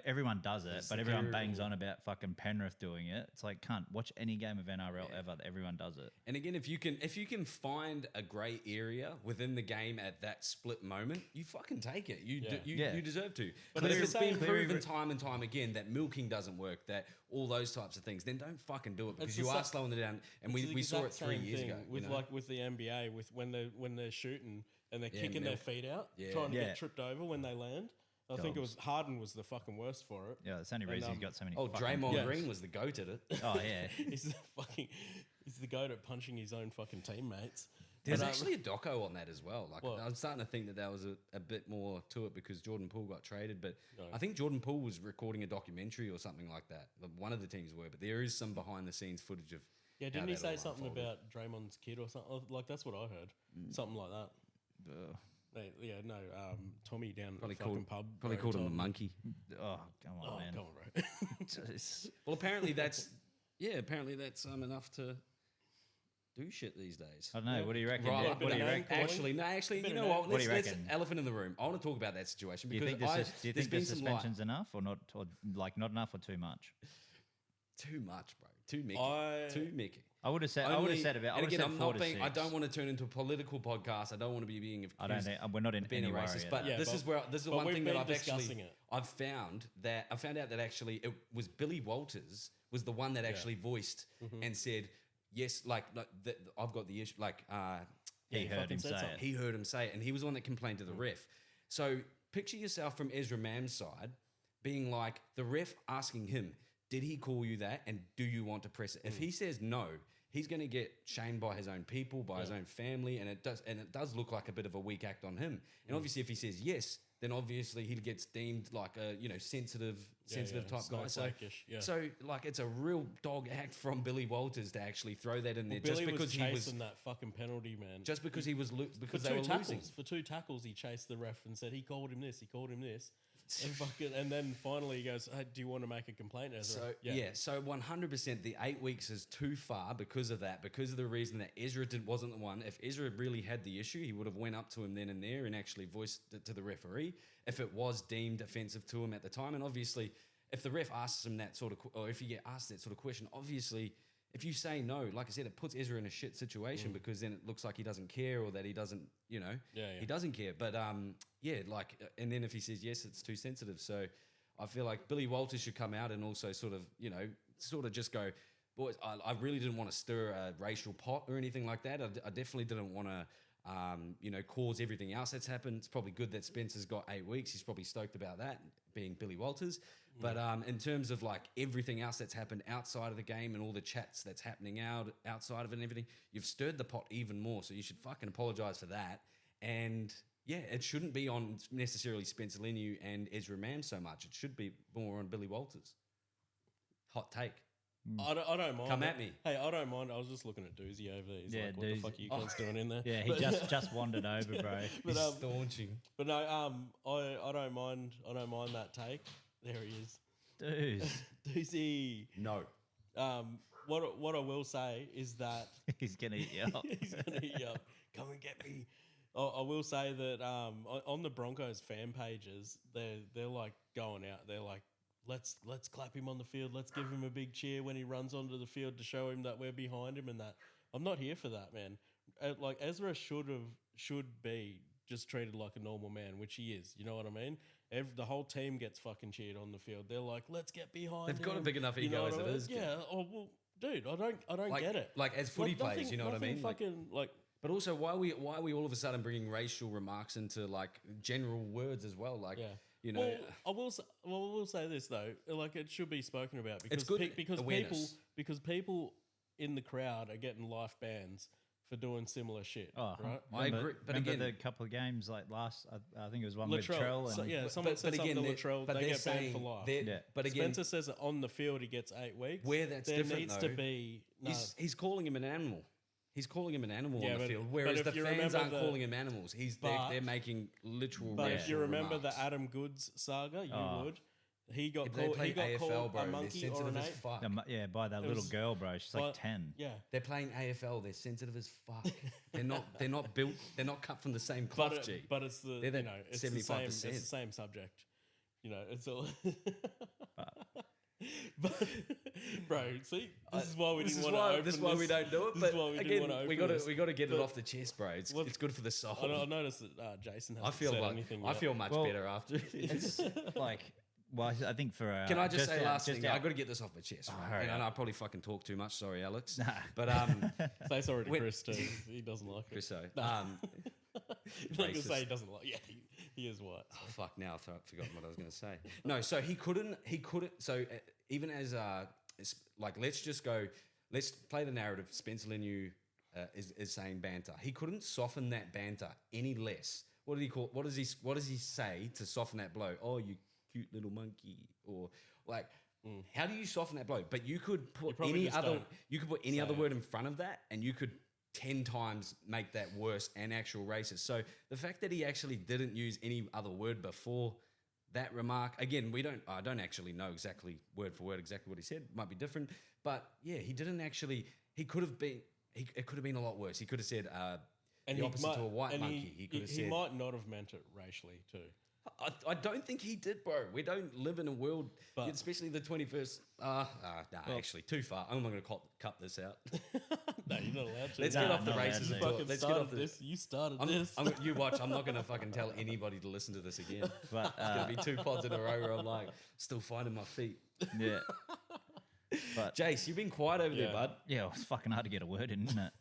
everyone does it, That's but the everyone Cleary bangs rule. on about fucking Penrith doing it. It's like, can't watch any game of NRL ever. Everyone does it. And again, if you can find a grey area within the game at that split moment, you fucking take it. You Yeah. you deserve to. But But it's if it's the been same- proven time and time again that milking doesn't work, that all those types of things, then don't fucking do it because It's you the are sa- slowing it down. And It's the we saw it exact 3 same years thing ago. with you know? like with the NBA with when they're shooting and they're Yeah, kicking their milk. feet out, Yeah. trying to Yeah. get tripped over when they land. I think it was Harden was the fucking worst for it. Yeah, that's the only reason he's got so many. Oh, fucking- Draymond Yes. Green was the goat at it. Oh yeah. He's the goat at punching his own fucking teammates. There's But, actually a doco on that as well. Like What? I'm starting to think that there was a bit more to it because Jordan Poole got traded, but No. I think Jordan Poole was recording a documentary or something like that. One of the teams were, but there is some behind the scenes footage of. yeah, how didn't he that say all something unfolded. about Draymond's kid or something? Like that's what I heard. Something like that. Ugh. Yeah, no. Tommy down Probably at the fucking called, pub. probably bro, called him told a monkey. Oh, come on, Oh, man. come on, bro. Jeez. Well, apparently that's enough to do shit these days. I don't know. What do you reckon? Right, Dad? up What do in you the- reckon? actually, you Bit know of what? that. What do you Let's reckon? elephant in the room. I want to talk about that situation Do you because think do you there's think the been some light. suspension's enough or not? Or like not enough or too much? Too much, bro. Too Mickey. I- Too Mickey. I would have said. I would have said about. I And would again, have I'm said 4 not to being. 6. I don't want to turn into a political podcast. I don't want to be being accused I don't think we're not in of being any a worry racist. of But that. Yeah, this but- is where this is the but one we've thing that been I've discussing actually it. I found out that actually it was Billy Walters was the one that actually voiced and said yes, like I've got the issue. Like he heard fucking him said say something. it. He heard him say it, and he was the one that complained to the ref. So picture yourself from Ezra Mam's side being like the ref asking him, did he call you that, and do you want to press it? If he says no, he's going to get shamed by his own people, by his own family, and it does look like a bit of a weak act on him. And obviously, if he says yes, then obviously he gets deemed like a sensitive type guy. So, Snowflake-ish, yeah. so like it's a real dog act from Billy Walters to actually throw that in there Billy just because was he chasing was that fucking penalty, man. just because he was because for they two were tackles, losing. for 2 tackles, he chased the ref and said he called him this, and then finally he goes, hey, "Do you want to make a complaint?" Ezra? So so 100% the 8 weeks is too far because of that, because of the reason that Ezra wasn't the one. If Ezra really had the issue, he would have went up to him then and there and actually voiced it to the referee if it was deemed offensive to him at the time. And obviously, if the ref asks him that sort of, or if you get asked that sort of question, obviously, if you say no, like I said, it puts Ezra in a shit situation because then it looks like he doesn't care or that he doesn't, he doesn't care. But and then if he says yes, it's too sensitive. So I feel like Billy Walters should come out and also sort of just go, boys, I really didn't want to stir a racial pot or anything like that. I definitely didn't want to, cause everything else that's happened. It's probably good that Spencer's got 8 weeks. He's probably stoked about that, being Billy Walters. But in terms of like everything else that's happened outside of the game and all the chats that's happening outside of it and everything, you've stirred the pot even more. So you should fucking apologize for that. And yeah, it shouldn't be on necessarily Spencer Leniu and Ezra Mam so much. It should be more on Billy Walters. Hot take. I don't mind. Come it. at me. Hey, I don't mind. I was just looking at Doozy over there. He's Yeah, like, what the fuck are you guys doing in there? Yeah, he just wandered over, bro. But, He's staunching. but no, I don't mind. I don't mind that take. There he is, Dude, Doozy. No. What I will say is that he's gonna eat you up. he's gonna eat you up. Come and get me. I will say that on the Broncos fan pages, they're like going out. They're like, let's clap him on the field. Let's give him a big cheer when he runs onto the field to show him that we're behind him and that. I'm not here for that, man. Like Ezra should be just treated like a normal man, which he is. You know what I mean? The whole team gets fucking cheered on the field. They're like, let's get behind him. They've got a big enough You know ego as what it I mean? is. Yeah. Oh well, dude, I don't Like- get it. like as footy players, you know what I mean? Like- Fucking like. But also, why are we all of a sudden bringing racial remarks into like general words as well? Like, Yeah. Well, I will say this though, like it should be spoken about because good because awareness. people in the crowd are getting life bans for doing similar shit. Oh, right? I agree, but remember again- the couple of games like last, I think it was one Latrell, with Trell. so, And yeah, someone said something to Latrell, they get banned for life. Yeah. But again, Spencer says that on the field he gets 8 weeks. Where that's there different, needs though, to be no. he's calling him an animal. He's calling him an animal Yeah, on the but- field, but whereas if the you fans remember aren't the- calling him animals. They're making literal. But if you racial remember remarks. the Adam Goods saga, you Oh. would. He got If they called. play He got AFL, called bro, a they're monkey or sensitive an as ape. fuck. yeah, by that It little was- girl, bro. She's like 10. Yeah. They're playing AFL. They're sensitive as fuck. They're not built. They're not cut from the same cloth. G. But it's the They're that it's the same. It's 75%. the same subject. You know, it's all. But, bro, see, this is why we didn't want to open This is why we don't do it. This But is why we again, didn't want to we open got to this. we got to get it But off the chest, bro. It's what- good for the soul. I noticed that Jason hasn't I feel said like anything I yet. feel much Well, better after. It's like, well, I think for Can I just say last just thing? I got to get this off my chest, right? hurry And I know up. I probably fucking talk too much. Sorry, Alex. Nah. But Say sorry to When- Chris too. He doesn't like it. Chris, so I'm not gonna racist. say he doesn't like. Yeah, he is white. oh, fuck. Now I've forgotten what I was going to say. No, so he couldn't. So even as it's like, let's just go. Let's play the narrative. Spencer Leniu is saying banter. He couldn't soften that banter any less. What did he call? What does he say to soften that blow? Oh, you cute little monkey, or like. How do you soften that blow? But you could put probably any just other. don't You could put any say other it. word in front of that, and you could 10 times make that worse and actual racist. So the fact that he actually didn't use any other word before that remark, again, I don't actually know exactly word for word exactly what he said. Might be different, but yeah, he didn't actually. He could have been. It could have been a lot worse. He could have said And the he opposite might- to a white and monkey. He could have said. might not have meant it racially too. I don't think he did, bro. We don't live in a world, But- especially the 21st. Actually, too far. I'm not going to cut this out. No, you're not allowed to. Let's Nah, get off the not allowed racism to. talk. Fucking Let's get off started the. this. You started this. You watch. I'm not going to fucking tell anybody to listen to this again. But It's going to be 2 pods in a row where I'm like, still finding my feet. yeah, but Jace, you've been quiet over there, Yeah. bud. yeah, it's fucking hard to get a word in, isn't it?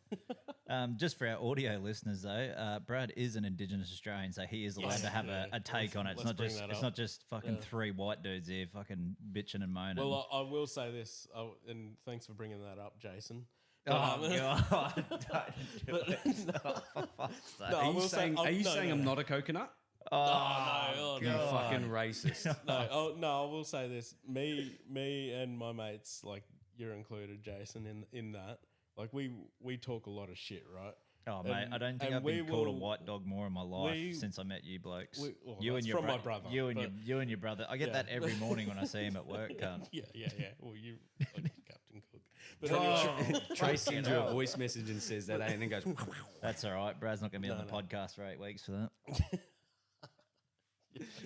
Just for our audio listeners, though, Brad is an Indigenous Australian, so he is allowed Yes. to have Yeah. a take on it. It's Let's not bring just that it's up. not just fucking Yeah. three white dudes here fucking bitching and moaning. Well, I will say this, and thanks for bringing that up, Jason. oh God! Don't do it. Oh, for fuck's sake. No, I Are you will say- saying, I'll- are you no, saying no. I'm not a coconut? Oh, You no. fucking racist. No, I will say this. Me and my mates, like you're included, Jason, in that. Like we talk a lot of shit, right? Oh mate, I don't think and I've been we called a will- white dog more in my life we- since I met you blokes. well, you that's and your from my brother, You and but- you and your brother. I get Yeah. that every morning when I see him at work. Cunt. Yeah. Well, you like Captain Cook. But anyway, Trey sends you a voice message and says that, and then goes, That's all right. Brad's not going to be on the No. podcast for 8 weeks for that.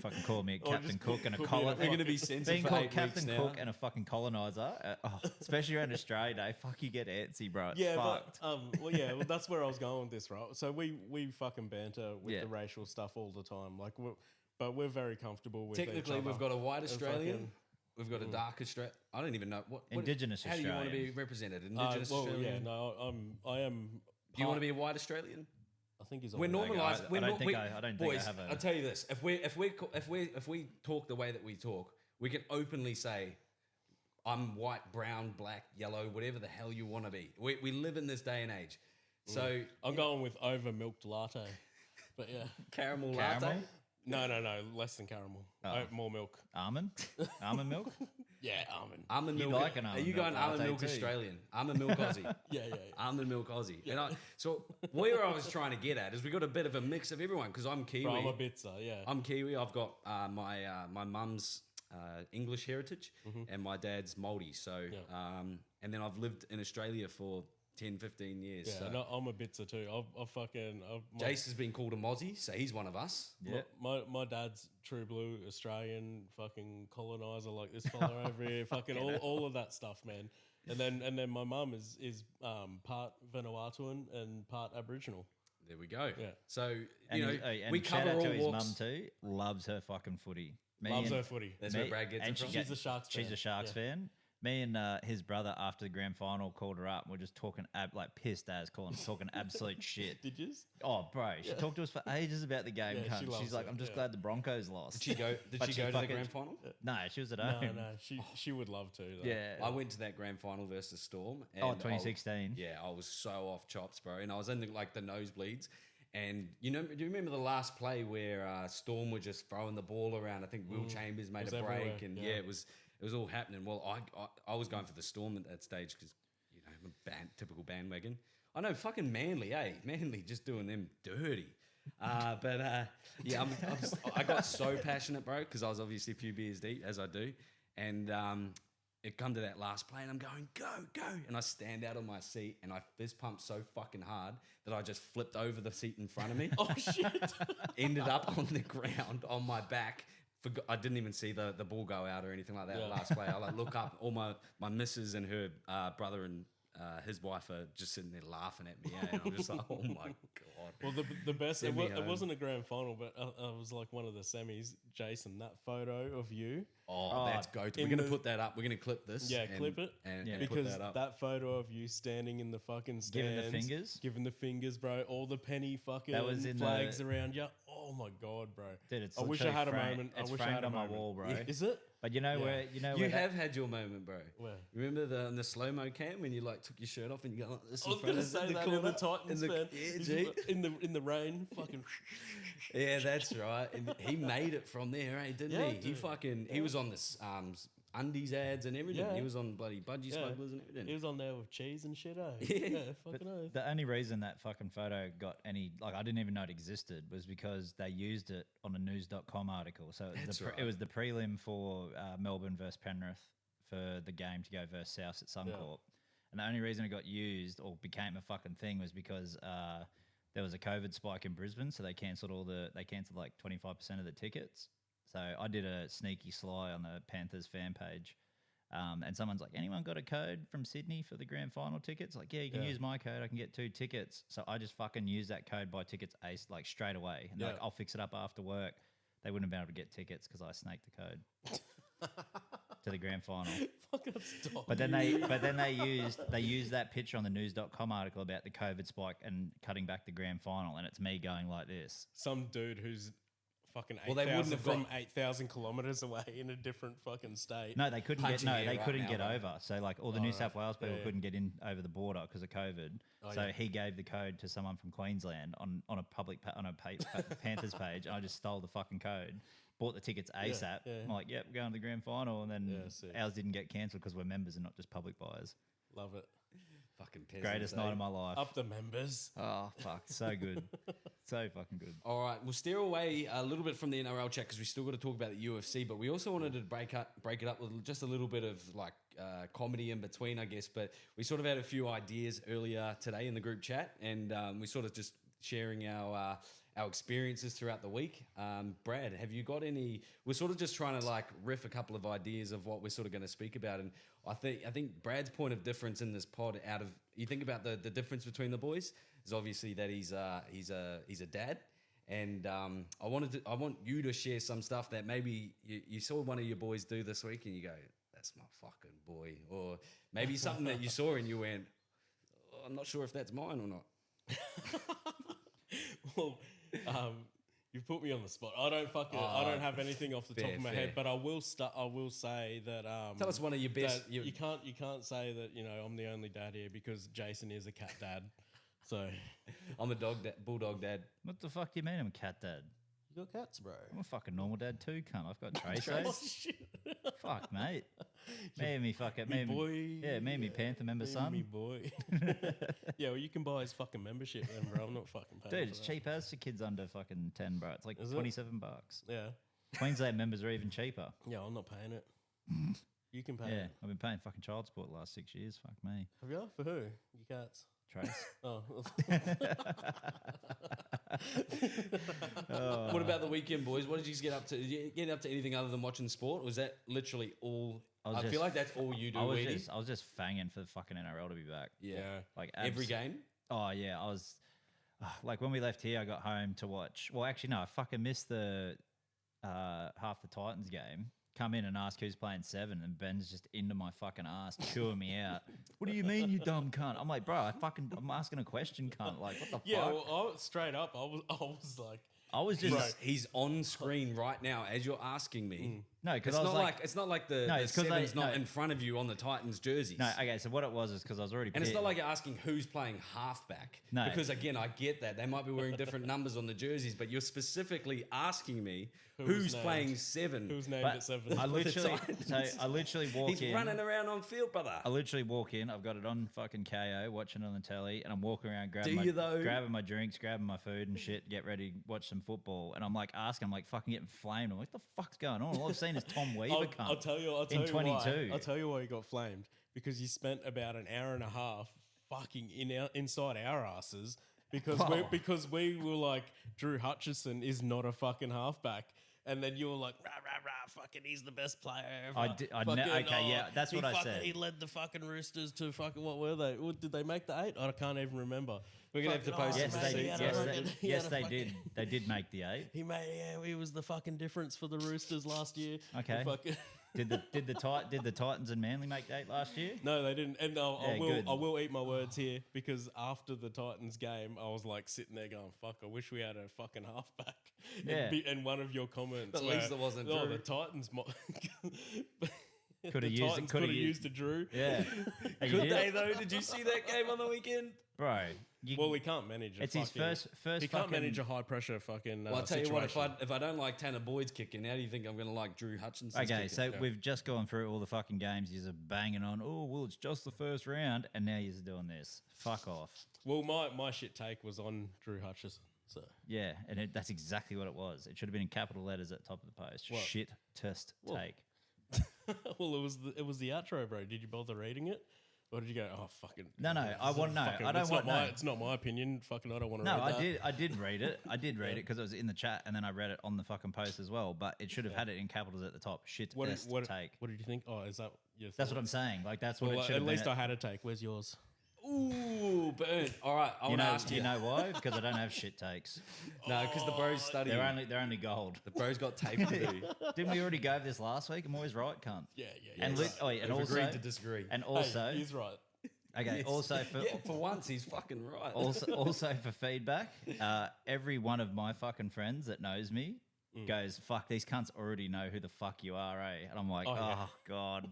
Fucking call me a Captain just Cook and a put me in colon. a we're going to be censored Being for called 8 Captain weeks now. Cook and a fucking colonizer, especially around Australia Day. Fuck, you get antsy, bro. It's yeah, fucked. well, that's where I was going with this, right? So we fucking banter with Yeah. the racial stuff all the time, like, but we're very comfortable with. Technically, each we've other. got a white Australian. fucking- We've got a dark Australian. I don't even know what Indigenous How do you want to be Australian. represented? Indigenous well, Australian. yeah, no, I am. Do you want to be a white Australian? I think he's. We're all right. normalised. I we're don't not- think we- I don't think I boys, have a- I'll tell you this: if we talk the way that we talk, we can openly say, "I'm white, brown, black, yellow, whatever the hell you want to be." We live in this day and age, so I'm going with over milked latte, but yeah, caramel Caramel? latte. no, less than caramel, more milk. Almond milk. Yeah, almond. Almond You milk. like an Are almond you milk going almond latte milk too? Australian? Almond milk Aussie. Yeah. Almond milk Aussie. And so where I was trying to get at is we got a bit of a mix of everyone because I'm Kiwi. Bro, I'm a bitzer, yeah. I'm Kiwi. I've got my mum's English heritage and my dad's Māori. So, and then I've lived in Australia for 10, 15 years. Yeah, so no, I'm a bitzer too. Jace has been called a Mozzie, so he's one of us. Yeah. My dad's true blue Australian fucking colonizer like this fella over here, fucking all of that stuff, man. And then my mum is part Vanuatuan and part Aboriginal. There we go. Yeah. So, And, you know, and we shout cover out to all his walks. mum too. Loves her fucking footy. Me Loves and- her footy. That's me- where Brad gets and it from. She's a Sharks She's fan. a Sharks Yeah. fan. Me and his brother after the grand final called her up. And we're just talking like pissed as talking absolute shit. Did you? Oh, bro, she talked to us for ages about the game. Yeah, she cunt. loves She's like, it, I'm just yeah. glad the Broncos lost. Did she go? Did But she she go to the fucking- grand final? No, she was at No, home. she would love to. Though. Yeah. I went to that grand final versus Storm. And Oh, I- 2016. yeah, I was so off chops, bro. And I was in the nosebleeds. And do you remember the last play where Storm were just throwing the ball around? I think Will Chambers made was a break, everywhere, and yeah. it was all happening. Well, I was going for the Storm at that stage because I'm a typical bandwagon. I know, fucking Manly, Manly just doing them dirty. Yeah, I got so passionate, bro, because I was obviously a few beers deep, as I do, and it come to that last play, and I'm going, go, and I stand out on my seat, and I fist pumped so fucking hard that I just flipped over the seat in front of me. Oh shit! Ended up on the ground on my back. I didn't even see the ball go out or anything like that. Yeah. Last play, I look up, all my missus and her brother and his wife are just sitting there laughing at me, and I'm just like, oh my god. Well, the best. Send me It home. wasn't a grand final, but I was like one of the semis. Jason, that photo of you. Oh, that's go. We're in gonna the- put that up. We're gonna clip this. Yeah, and- clip it. and Because put that up. that photo of you standing in the fucking stands, Giving the fingers? giving the fingers, bro. All the penny fucking That was in flags the- around you. Oh my god, bro! Dude, it's I wish I literally had a framed- moment. it's I wish I framed had a on my moment. wall, bro. Is it? But you know Yeah. where you where that- have had your moment, bro. Where? Remember in the slow mo cam when you like took your shirt off and you go like this I in was front gonna of say the that in corner? the Titans In the- fan. Yeah, He's G. in the rain, fucking. Yeah, that's right. And he made it from there, didn't Yeah, he? He dude. fucking he was on this undies ads and everything. Yeah. He was on bloody budgie Yeah. smugglers and everything. He was on there with cheese and shit. Eh? Yeah. Fucking oath. The only reason that fucking photo got any, like, I didn't even know it existed was because they used it on a news.com article. So it was, That's right. it was the prelim for Melbourne versus Penrith for the game to go versus South at Suncorp. And the only reason it got used or became a fucking thing was because there was a COVID spike in Brisbane. So they cancelled like 25% of the tickets. So I did a sneaky sly on the Panthers fan page. And someone's like, anyone got a code from Sydney for the grand final tickets? Like, yeah, you can use my code. I can get 2 tickets. So I just fucking used that code, buy tickets ace like straight away. And they're like, I'll fix it up after work. They wouldn't have been able to get tickets because I snaked the code. to the grand final. Fucking stop. But then they used that picture on the news.com article about the COVID spike and cutting back the grand final, and it's me going like this. Some dude who's fucking Well, they wouldn't 8,000 have from got- 8,000 kilometers away in a different fucking state. No, they couldn't Punching get. No, air they right couldn't now, get though. over. So like all the New South Wales people yeah. couldn't get in over the border because of COVID. Oh, so yeah. he gave the code to someone from Queensland on a public Panthers page. And I just stole the fucking code, bought the tickets ASAP. yeah. I'm like, yep, we're going to the grand final, and then Yeah, sick. ours didn't get cancelled because we're members and not just public buyers. Love it. Fucking peasants, Greatest eh? night of my life. Up the members. Oh fuck, so good, so fucking good. All right, we'll steer away a little bit from the NRL chat because we still got to talk about the UFC, but we also wanted to break it up with just a little bit of like comedy in between, I guess. But we sort of had a few ideas earlier today in the group chat, and we sort of just sharing our experiences throughout the week. Brad, have you got any? We're sort of just trying to like riff a couple of ideas of what we're sort of going to speak about, and I think Brad's point of difference in this pod, out of you think about the difference between the boys, is obviously that he's a dad. And I want you to share some stuff that maybe you saw one of your boys do this week and you go, that's my fucking boy. Or maybe something that you saw and you went, oh, I'm not sure if that's mine or not. Well, you put me on the spot. I don't have anything off the top fair, of my fair. head, but I will say that Tell us one of your best. that you can't say that I'm the only dad here because Jason is a cat dad. So I'm a bulldog dad. What the fuck do you mean I'm a cat dad? you got cats, bro. I'm a fucking normal dad too, cunt. I've got Oh Traces. shit, Fuck, mate. Me and me fucking me me, boy. yeah, me and me Panther member Me son. boy. Yeah, well, you can buy his fucking membership then, bro. I'm not fucking paying. Dude, for it's that. cheap as for kids under fucking 10, bro. It's like Is it? $27. Yeah, Queensland members are even cheaper. yeah. I'm not paying it. You can pay Yeah, it. I've been paying fucking child support the last 6 years. Fuck me. Have you? For who? Your cats. Trace. Oh. What about the weekend, boys? What did you get up to? Did you get up to anything other than watching sport? Was that literally all? I feel like that's all you do, I was Weedy. just fanging for the fucking NRL to be back. Yeah. Like Every game? Oh yeah, I was like when we left here, I got home to watch. Well, actually, no, I fucking missed the half the Titans game. Come in and ask who's playing 7, and Ben's just into my fucking ass, chewing me out. What do you mean, you dumb cunt? I'm like, bro, I'm asking a question, cunt. Like, what the Yeah, fuck? well, straight up, I was like, I was just He's on screen right now as you're asking me. no, because It's I was not like, like it's not like the, No, the it's 'cause seven's they- not no. in front of you on the Titans jerseys. no, okay. So what it was is because I was already And it's pissed. not like you're asking who's playing halfback. No. Because again, I get that. They might be wearing different numbers on the jerseys, but you're specifically asking me who's named? playing 7. who's named But at 7? I literally, Titans. I literally walk He's in. running around on field, brother. I literally walk in. I've got it on fucking KO, watching it on the telly, and I'm walking around Do you though? grabbing my drinks, grabbing my food and shit, get ready, watch some football. And I'm like asking, I'm like fucking getting flamed. I'm like, what the fuck's going on? All I've seen is Tom Weaver I'll come. tell you. I'll tell in you 22. why. I'll tell you why you got flamed because you spent about an hour and a half fucking inside our asses because we were like Drew Hutchison is not a fucking halfback. And then you were like, rah, rah, rah, fucking, he's the best player ever. Okay, yeah, that's what I said. He led the fucking Roosters to fucking, what were they? Did they make the 8? I can't even remember. We're going to have to post Yes, some they receipts. did. Yes, they did. They did make the 8. He was the fucking difference for the Roosters last year. Okay. Fucking Did the Titans and Manly make the 8 last year? No, they didn't. And good. I will eat my words here because after the Titans game, I was like sitting there going, "Fuck! I wish we had a fucking halfback." Yeah. And one of your comments, At least it wasn't Oh, Drew." the Titans. Coulda used- Titans coulda could have used- used a Drew. Yeah. Hey, you Could did? they, though? Did you see that game on the weekend? Bro. Well, he can't manage. It's his first He can't fucking- manage a high pressure fucking. Well, I'll tell you what, situation. if I don't like Tanner Boyd's kicking, how do you think I'm going to like Drew Hutchinson's Okay, kicking? so we've just gone through all the fucking games. You're banging on, oh, well, it's just the first round, and now you're doing this. Fuck off. Well, my shit take was on Drew Hutchison. So Yeah, and that's exactly what it was. It should have been in capital letters at the top of the post. What? Shit test take. well, it was the outro, bro. Did you bother reading it? Or did you go, oh, fucking... No, I want no. fucking- I don't it's want not my, no. It's not my opinion. Fucking, I don't want to No, read that. I did read it. I did read it because it was in the chat, and then I read it on the fucking post as well. But it should have had it in capitals at the top. Shit What test take. did you think? Oh, is that your That's thought? what I'm saying. Like that's what Well, it should at have least been. I had a take. Where's yours? Ooh, burnt. All right, I You want to know, ask you. you know why? Because I don't have shit takes. No, because the bro's studying. They're only gold. The bro's got tape to do. Didn't we already go over this last week? I'm always right, cunt. Yeah. And right. and We've also agreed to disagree. and also Hey, he's right. okay. Yes. Also for Yeah, for once, he's fucking right. also for feedback, every one of my fucking friends that knows me goes, "Fuck, these cunts already know who the fuck you are, eh?" And I'm like, Oh, "Oh, yeah. God,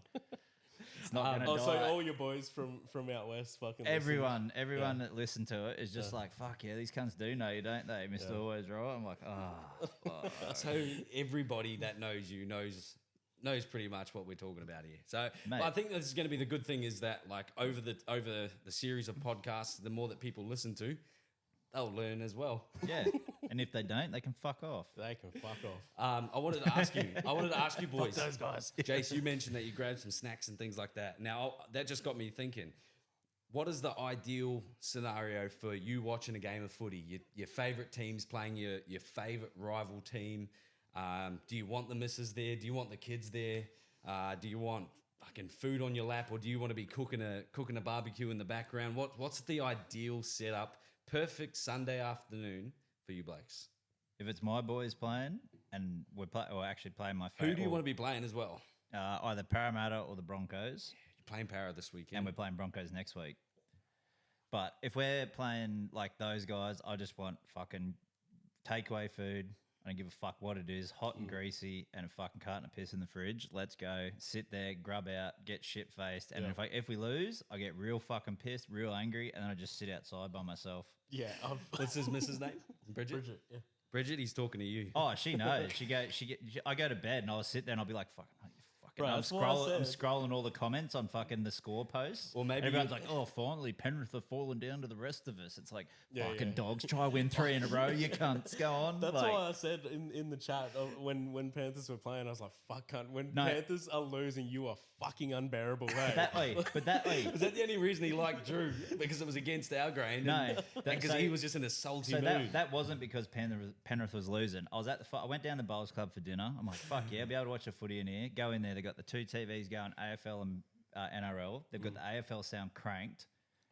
it's not gonna Also, die." all your boys from out west fucking listen. Everyone that listened to it is just like, "Fuck yeah, these cunts do know you, don't they, Mr. Always Right?" I'm like, "Oh, fuck." So everybody that knows you knows pretty much what we're talking about here. So Mate. I think this is going to be the good thing is that like over the series of podcasts, the more that people listen to, they'll learn as well. Yeah, and if they don't, they can fuck off. They can fuck off. I wanted to ask you boys. Fuck those guys. Jace, you mentioned that you grabbed some snacks and things like that. Now that just got me thinking. What is the ideal scenario for you watching a game of footy? Your favorite teams playing your favorite rival team. Do you want the missus there? Do you want the kids there? Do you want fucking food on your lap, or do you want to be cooking a barbecue in the background? What's the ideal setup? Perfect Sunday afternoon for you blokes. If it's my boys playing and we're actually playing my Who do you want to be playing as well? either Parramatta or the Broncos. You're playing Para this weekend. And we're playing Broncos next week. But if we're playing like those guys, I just want fucking takeaway food. I don't give a fuck what it is, hot and greasy, and a fucking carton of piss in the fridge. Let's go, sit there, grub out, get shit faced, and if we lose, I get real fucking pissed, real angry, and then I just sit outside by myself. Yeah. What's his missus' name? Bridget. Bridget, yeah. Bridget, he's talking to you. Oh, she knows. I go to bed and I'll sit there and I'll be like, fucking. Bro, I'm that's what I scrolling said. all the comments on fucking the score posts. Or maybe everyone's you- like, "Oh, finally, Penrith have fallen down to the rest of us." It's like, Yeah, fucking yeah. dogs, try win 3 in a row, you cunts. Go on. That's like, why I said in the chat when Panthers were playing, I was like, "Fuck, cunt. When No. Panthers are losing, you are fucking unbearable." Hey? that way. Was that the only reason he liked Drew? Because it was against our grain? No, because so- he was just in a salty So mood. that wasn't because Penrith was losing. I was at I went down to Bowls Club for dinner. I'm like, fuck yeah, I'll be able to watch a footy in here. Go in there. They got the 2 TVs going, AFL and NRL. They've got the AFL sound cranked,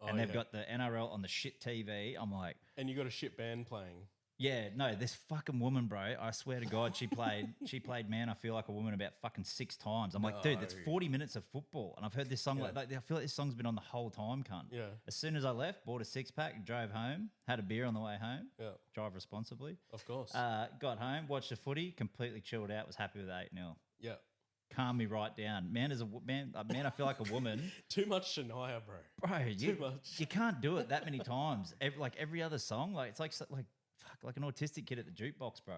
and they've got the NRL on the shit TV. I'm like, And you got a shit band playing. yeah, no, this fucking woman, bro. I swear to God, she played Man, I Feel Like a Woman about fucking 6 times. I'm like, dude, that's 40 minutes of football, and I've heard this song like I feel like this song's been on the whole time, cunt. Yeah. As soon as I left, bought a 6-pack, drove home, had a beer on the way home. Yeah, Drive responsibly. of course. Got home, watched the footy, completely chilled out, was happy with 8-0. yeah. Calmed me right down. Man, I feel like a woman. Too much Shania, bro. Bro, Too much. you can't do it that many times. Every other song, like it's like an autistic kid at the jukebox, bro.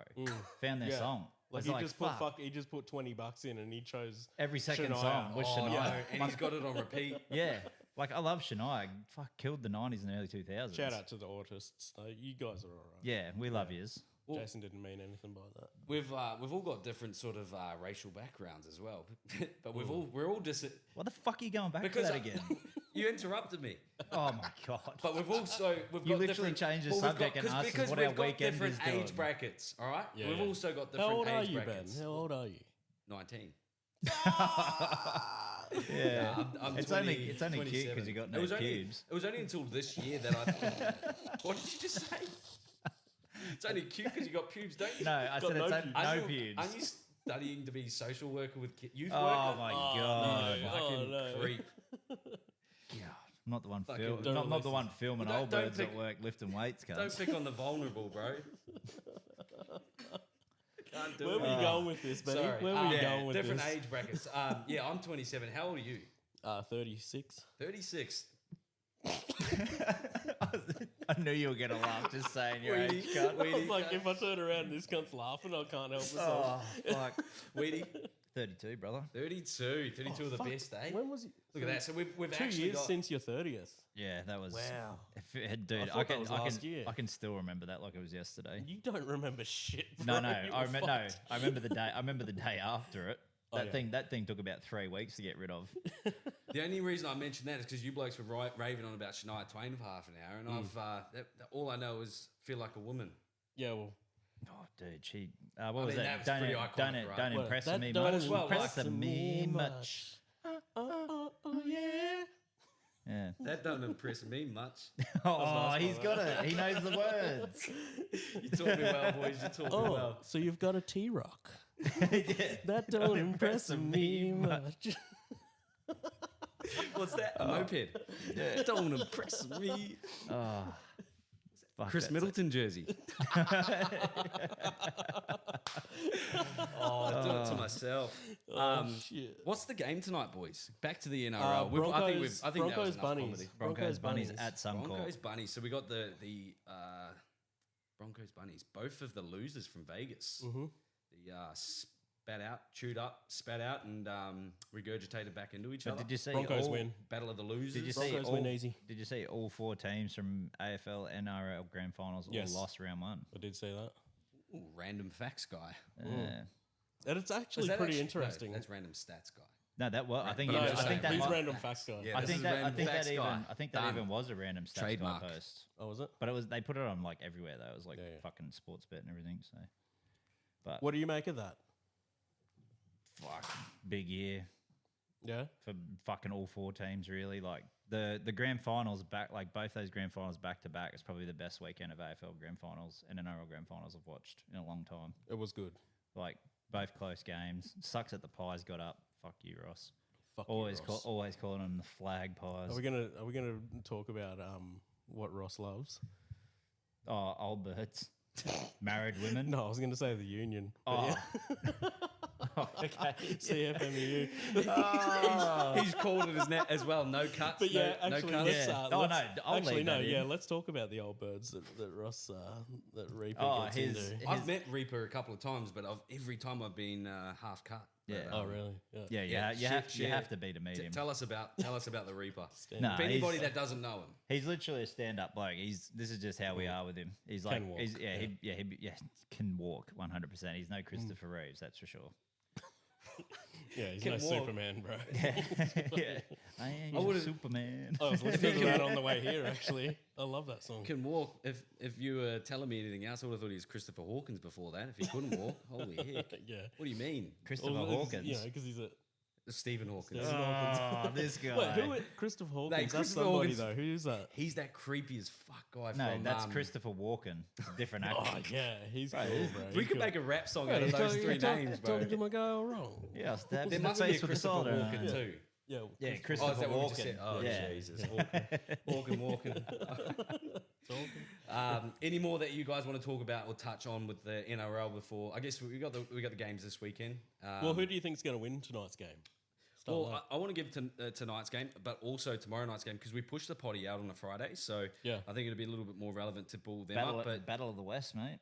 Found their Yeah. song. Like It's he just put fuck. he just put $20 in and he chose Every second Shania. song was Oh, Shania. yeah, and he's got it on repeat. Yeah, like I love Shania. Fuck, killed the 90s and early 2000s. Shout out to the autists. Though. You guys are alright. Yeah, we love yous. Well- Jason didn't mean anything by that. We've all got different sort of racial backgrounds as well, but we're all just What the fuck are you going back because to that again? you interrupted me. Oh my god. But we've You got literally different, changed the we've subject got, and asked us because what we've our got weekend different is age doing. brackets. All right, Yeah, we've yeah. also got How different old are age you, brackets. Ben? How old are you? 19. Yeah, I'm it's 20, only cute 27. because you got no It was only pubes. it was only until this year that I thought. What did you just say? It's only cute because you got pubes, don't you? No, I Got said no it's pubes. no Aren't you- pubes. Aren't you studying to be social worker with youth Oh worker? my Oh, god! no. Fucking no. creep. God, I'm not the one Fucking film, don't not the listen. one filming Well, old don't birds pick- at work lifting weights, Don't cunts. pick on the vulnerable, bro. Can't do Where it. were you going with this, Benny? Sorry. Where were you Yeah, going with different this? age brackets. Yeah, I'm 27. How old are you? 36. 36. I knew you were gonna laugh just saying your Weedy. age, cunt. I was like, if I turn around and this cunt's laughing, I can't help myself. Oh fuck! Weedy. 32, brother. 32. 32 are the Fuck. best, eh? When was it? Look at that. So we've 2 actually years got... since your 30th. Yeah, that was. Wow. Dude, thought that was last year. I can still remember that like it was yesterday. You don't remember shit. No, bro. no, You I were remember. No, fucked. I remember the day. I remember the day after it. Oh, That yeah. thing took about 3 weeks to get rid of. The only reason I mentioned that is because you blokes were raving on about Shania Twain for half an hour, and all I know is Feel Like a Woman. Yeah, well, Oh, dude, she. What was mean, that? that was pretty iconic, right? Don't Well, impress that me don't much. well, Impress like me me much. oh, yeah. Yeah. That don't impress me much. Oh, he's got it. He knows the words. You taught me well, boys. You taught me well. So you've got a T-Rock. Yeah. That don't impress me much. What's that? A moped. Don't impress me. Oh, fuck, Chris that's Middleton jersey. Oh, I do it to myself. Shit. What's the game tonight, boys? Back to the NRL. I think Broncos, that was Broncos enough Bunnies. comedy. Broncos Bunnies at Suncorp. Broncos Bunnies. So we got the Broncos Bunnies. Both of the losers from Vegas. The spat out, chewed up, spat out, and regurgitated back into each But other. did you see Broncos all, win. Battle of the losers. Did you see Broncos all, win easy. Did you see all 4 teams from AFL, NRL Grand Finals Yes. all lost round 1? I did say that. Ooh, random facts guy. Yeah. And it's Was actually that pretty actually- interesting. No, that's random stats guy. No, that was. I think. but It, I'm I think that. he's might- random facts guy. Yeah. I this think is that. I random think facts that even. guy. I think that Done. even was a random stats Trademark. guy post. Oh, was it? But it was. They put it on like everywhere though. It was like Yeah, yeah. fucking sports bet and everything. So. But What do you make of that? fuck, big year Yeah. for fucking all 4 teams. Really, like the grand finals back. Like both those grand finals back to back is probably the best weekend of AFL grand finals and NRL grand finals I've watched in a long time. It was good. Like both close games. Sucks that the Pies got up. Fuck you, Ross. Fuck you, Always Ross. always calling them the flag Pies. Are we gonna talk about what Ross loves? Oh, old birds, married women. No, I was gonna say the union. But Oh, yeah. okay. CFMEU. He's called it as well. No cuts. But yeah, no actually, cuts. let's, Yeah. Oh, let's- no, I'll actually leave no. that in. Yeah, let's talk about the old birds that Ross that Reaper Oh, gets his- into. I've met Reaper a couple of times, but every time I've been half cut. Yeah. But, Oh really? Yeah. Yeah, Yeah, you have shift. to be to meet him. Tell us about the Reaper. No, For anybody he's- that doesn't know him, He's literally a stand-up bloke. This is just how we are with him. He's like, walk, he's, yeah. he can walk 100%. He's no Christopher Reeves, that's for sure. Yeah, he's Can no walk. Superman, bro. Yeah, I am would've- Superman. I was listening to that on the way here. Actually, I love that song. can walk. If you were telling me anything else, I would have thought he was Christopher Hawkins before that. If he couldn't walk, holy heck! Yeah. What do you mean, Christopher Well, Hawkins. You know, because he's a. Stephen Hawkins? Stephen Oh, this guy. Wait, who? Christopher Hawkins. That's Christopher somebody Hawkins- though. Who's that? He's that creepy as fuck guy. No, from, that's Christopher Walken. It's a different actor. Oh yeah, he's cool, bro. We He's could cool. make a rap song Yeah, out of you're those talking- 3 you're talking- names, bro. Talking to my guy all wrong. Yeah, I'll stab There him in the must be a face with a Christopher soda. Walken too. Yeah, Yeah, Oh, is Christopher that what we just Walken. said? Oh, Yeah. Jesus. Walken. Any more that you guys want to talk about or touch on with the NRL before? I guess we got the games this weekend. Well, who do you think's going to win tonight's game? Start Well, there. I want to give tonight's game, but also tomorrow night's game because we pushed the potty out on a Friday, so Yeah. I think it'll be a little bit more relevant to pull them Battle, up. But Battle of the West, mate.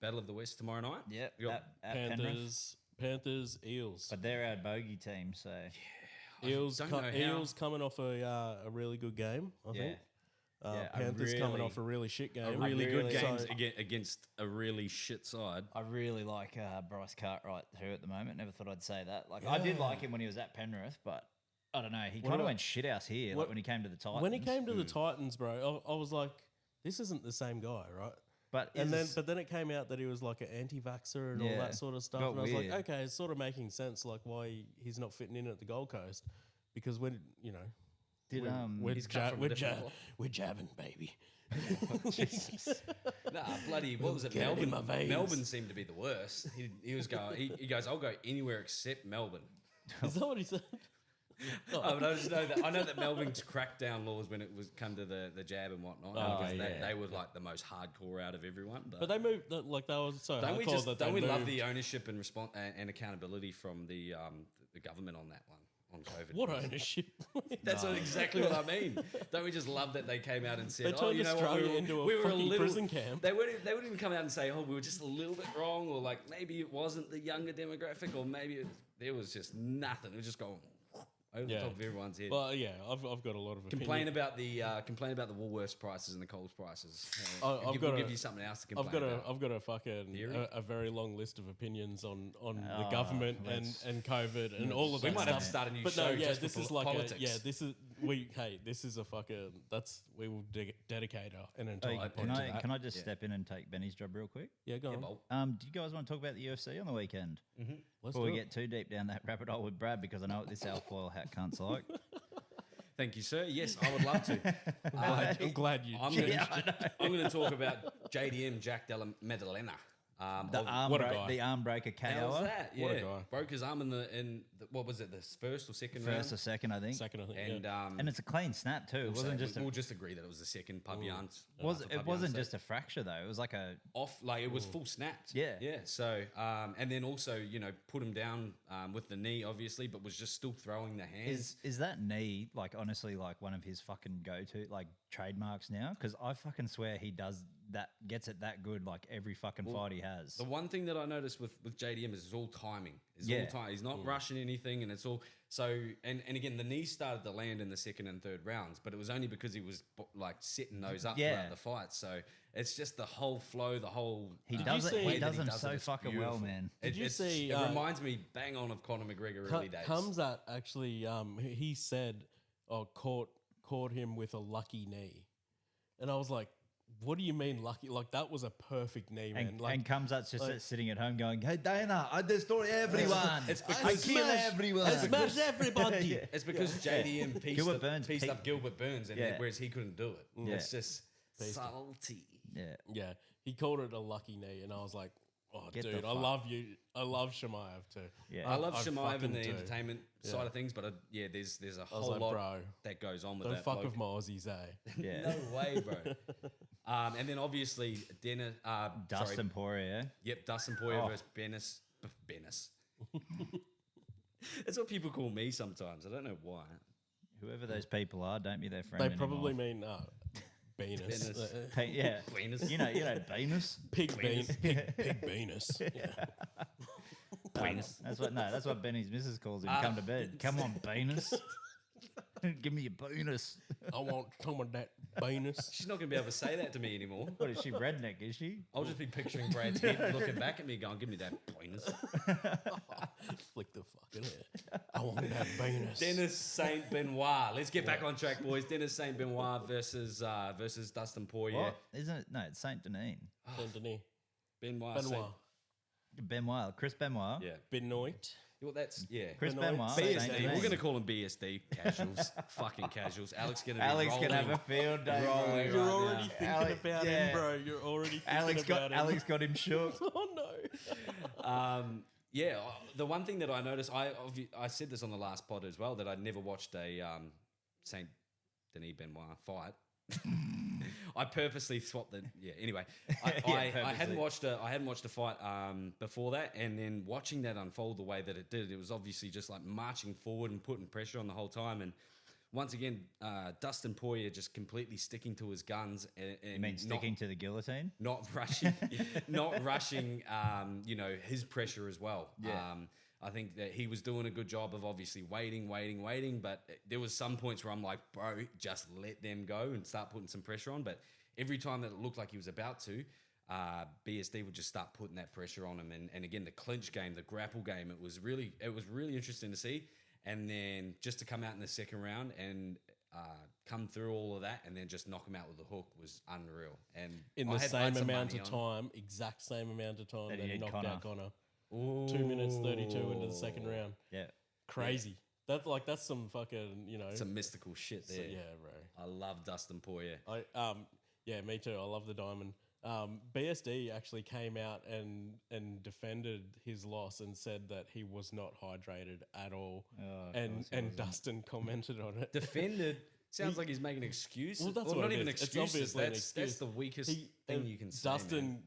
Battle of the West tomorrow night. Yep. We got- At Penrith. Panthers, Eels. But they're our bogey team, so Eels, don't know how. Eels coming off a really good game. I yeah. think. Yeah, I Panthers coming really- off a really shit game. A really good really- game So- against a really shit side. I really like Bryce Cartwright too at the moment. Never thought I'd say that. Like I did like him when he was at Penrith, but I don't know. He kind of about- went shithouse here, like what- when he came to the Titans. When he came to the Titans, bro, I was like, this isn't the same guy, right? but But then it came out that he was like an anti-vaxxer and all Yeah. that sort of stuff. Got And I was weird. like, okay, it's sort of making sense, like why he's not fitting in at the Gold Coast, because when you know did we're, He's cut from a different cloth. we're jabbing, baby. Nah, bloody, what was it? Get it in Melbourne. my veins. Melbourne seemed to be the worst. He was going. He goes, I'll go anywhere except Melbourne. Is that what he said? Oh, but I know that Melbourne's cracked down laws when it was come to the jab and whatnot. because they were like the most hardcore out of everyone. But they moved like they were so don't we hardcore that don't they we love moved. the ownership and and accountability from the government on that one on COVID? What ownership? That's exactly what I mean. Don't we just love that they came out and said, They "Oh, turned you know what? Australia into a fucking prison camp." They wouldn't even come out and say, "Oh, we were just a little bit wrong," or like maybe it wasn't the younger demographic, or maybe there was just nothing. It was just going over the Yeah. top of everyone's head. Well, yeah, I've got a lot of Complain opinion. about the Woolworths prices and the Coles prices. I've we'll got give a- you something else to I've complain got a about. I've got a fucking Theory? a very long list of opinions on the Oh, government let's- and COVID and all of We that might stuff. have to start a new But show no, yeah, just this for is like politics. this is a fucking we will dedicate an Hey, entire can pod to I that. can I just step in and take Benny's job real quick? Yeah, go on. Bolt. Do you guys want to talk about the UFC on the weekend? Let's Before we do it. get too deep down that rabbit hole with Brad, because I know what this alfoil hat cunt's like. Thank you, sir. Yes, I would love to. I'm glad you. I'm going to talk about JDM, Jack Della Maddalena. The arm, what a guy. the arm breaker KO. How's that? What a Yeah, guy. broke his arm in the what was it, the first or second round? First or second, I think. Second, I think. And yeah. And it's a clean snap too. It wasn't just we'll just agree that it was the second Pabian's. it wasn't just a fracture though. It was like a off, like it was full snapped. Yeah. yeah. So and then also put him down with the knee, obviously, but was just still throwing the hands. is that knee like honestly like one of his fucking go to like trademarks now? Because I fucking swear he does that, gets it that good like every fucking fight he has. The one thing that I noticed with JDM is it's all timing. It's Yeah. all time. He's not rushing anything, and it's all so. And again, the knee started to land in the second and third rounds, but it was only because he was like setting those up Yeah. throughout the fight. So it's just the whole flow, the whole. He Did does you it. see- He does them it, so it's fucking well, beautiful. man. Did you see, It reminds me bang on of Conor McGregor early days. Hamzat actually, he said, caught him with a lucky knee, and I was like, "What do you mean lucky? Like that was a perfect knee, man. And, like and comes up just like- sitting at home going, "Hey Dana, I destroy everyone. It's I because- kill everyone. I smash everybody." Yeah. It's because JDM pieced, Gilbert up, Burns pieced pieced- up Gilbert Burns, and Yeah. whereas he couldn't do it. Yeah. It's just Pieced it. salty. Yeah, Yeah, he called it a lucky knee, and I was like, "Oh, Get the dude, I fuck- love you. I love Shemaev too. Yeah. I love I Shemaev fucking and the do. entertainment Yeah. side of things, but there's a I was whole like, lot bro, that goes on with don't that. fuck bloke. with my Aussies, eh? yeah. No way, bro. And then obviously Dennis, Dustin Poirier. Yep, Dustin Poirier Oh. versus Bennis. That's what people call me sometimes. I don't know why. Whoever those people are, don't be their friend. They probably anymore. mean Venus. Venus. Yeah, Venus. you know, Venus. Pig Venus. Pig Venus. Yeah. That's what Benny's missus calls him. Come to bed. Come on, Venus. Give me your bonus. I want some of that Venus. She's not going to be able to say that to me anymore. What is she, redneck, is she? I'll just be picturing Brad's head looking back at me going, give me that Venus. Flick the fucking hair. I want that Venus. Dennis Saint Benoit. Let's get back on track, boys. Dennis Saint Benoit versus Dustin Poirier. What? Isn't it? No, it's Saint Denis. Anthony. Benoit. Benoit. Benoit. Chris Benoit. Yeah. Benoit. Well, that's, yeah. Chris Benoit. Benoit. Saint BSD. Denis. We're going to call him BSD. Casuals. Fucking casuals. Alex going to be Alex rolling. can have a field day. Rolling bro. You're right already now. thinking Alex- about yeah. him, bro. You're already thinking Alex about him. got him shook. Oh, no. Yeah, the one thing that I noticed, I said this on the last pod as well, that I'd never watched a Saint Denis Benoit fight. I purposely swapped the Anyway, I hadn't purposely. watched a fight before that, and then watching that unfold the way that it did, it was obviously just like marching forward and putting pressure on the whole time. And once again, Dustin Poirier just completely sticking to his guns and You mean sticking to the guillotine? not rushing, not rushing. His pressure as well. Yeah. I think that he was doing a good job of obviously waiting, but there was some points where I'm like, bro, just let them go and start putting some pressure on. But every time that it looked like he was about to, BSD would just start putting that pressure on him. And again, the clinch game, the grapple game, it was really interesting to see. And then just to come out in the second round and come through all of that and then just knock him out with a hook was unreal. And In I the had same some amount money of on. time, exact same amount of time That that he he did knocked Conor. out Connor. 2 minutes 32 into the second round. Yeah. Crazy. That's some fucking, Some mystical shit there. yeah, bro. I love Dustin Poirier. Yeah, me too. I love the diamond. BSD actually came out and defended his loss and said that he was not hydrated at all. Oh, of and course he and wasn't. Dustin commented on it. Defended sounds like he's making excuses. Well, that's or what not it even is. It's excuses. obviously an That's excuse. the weakest He- thing you can say. Dustin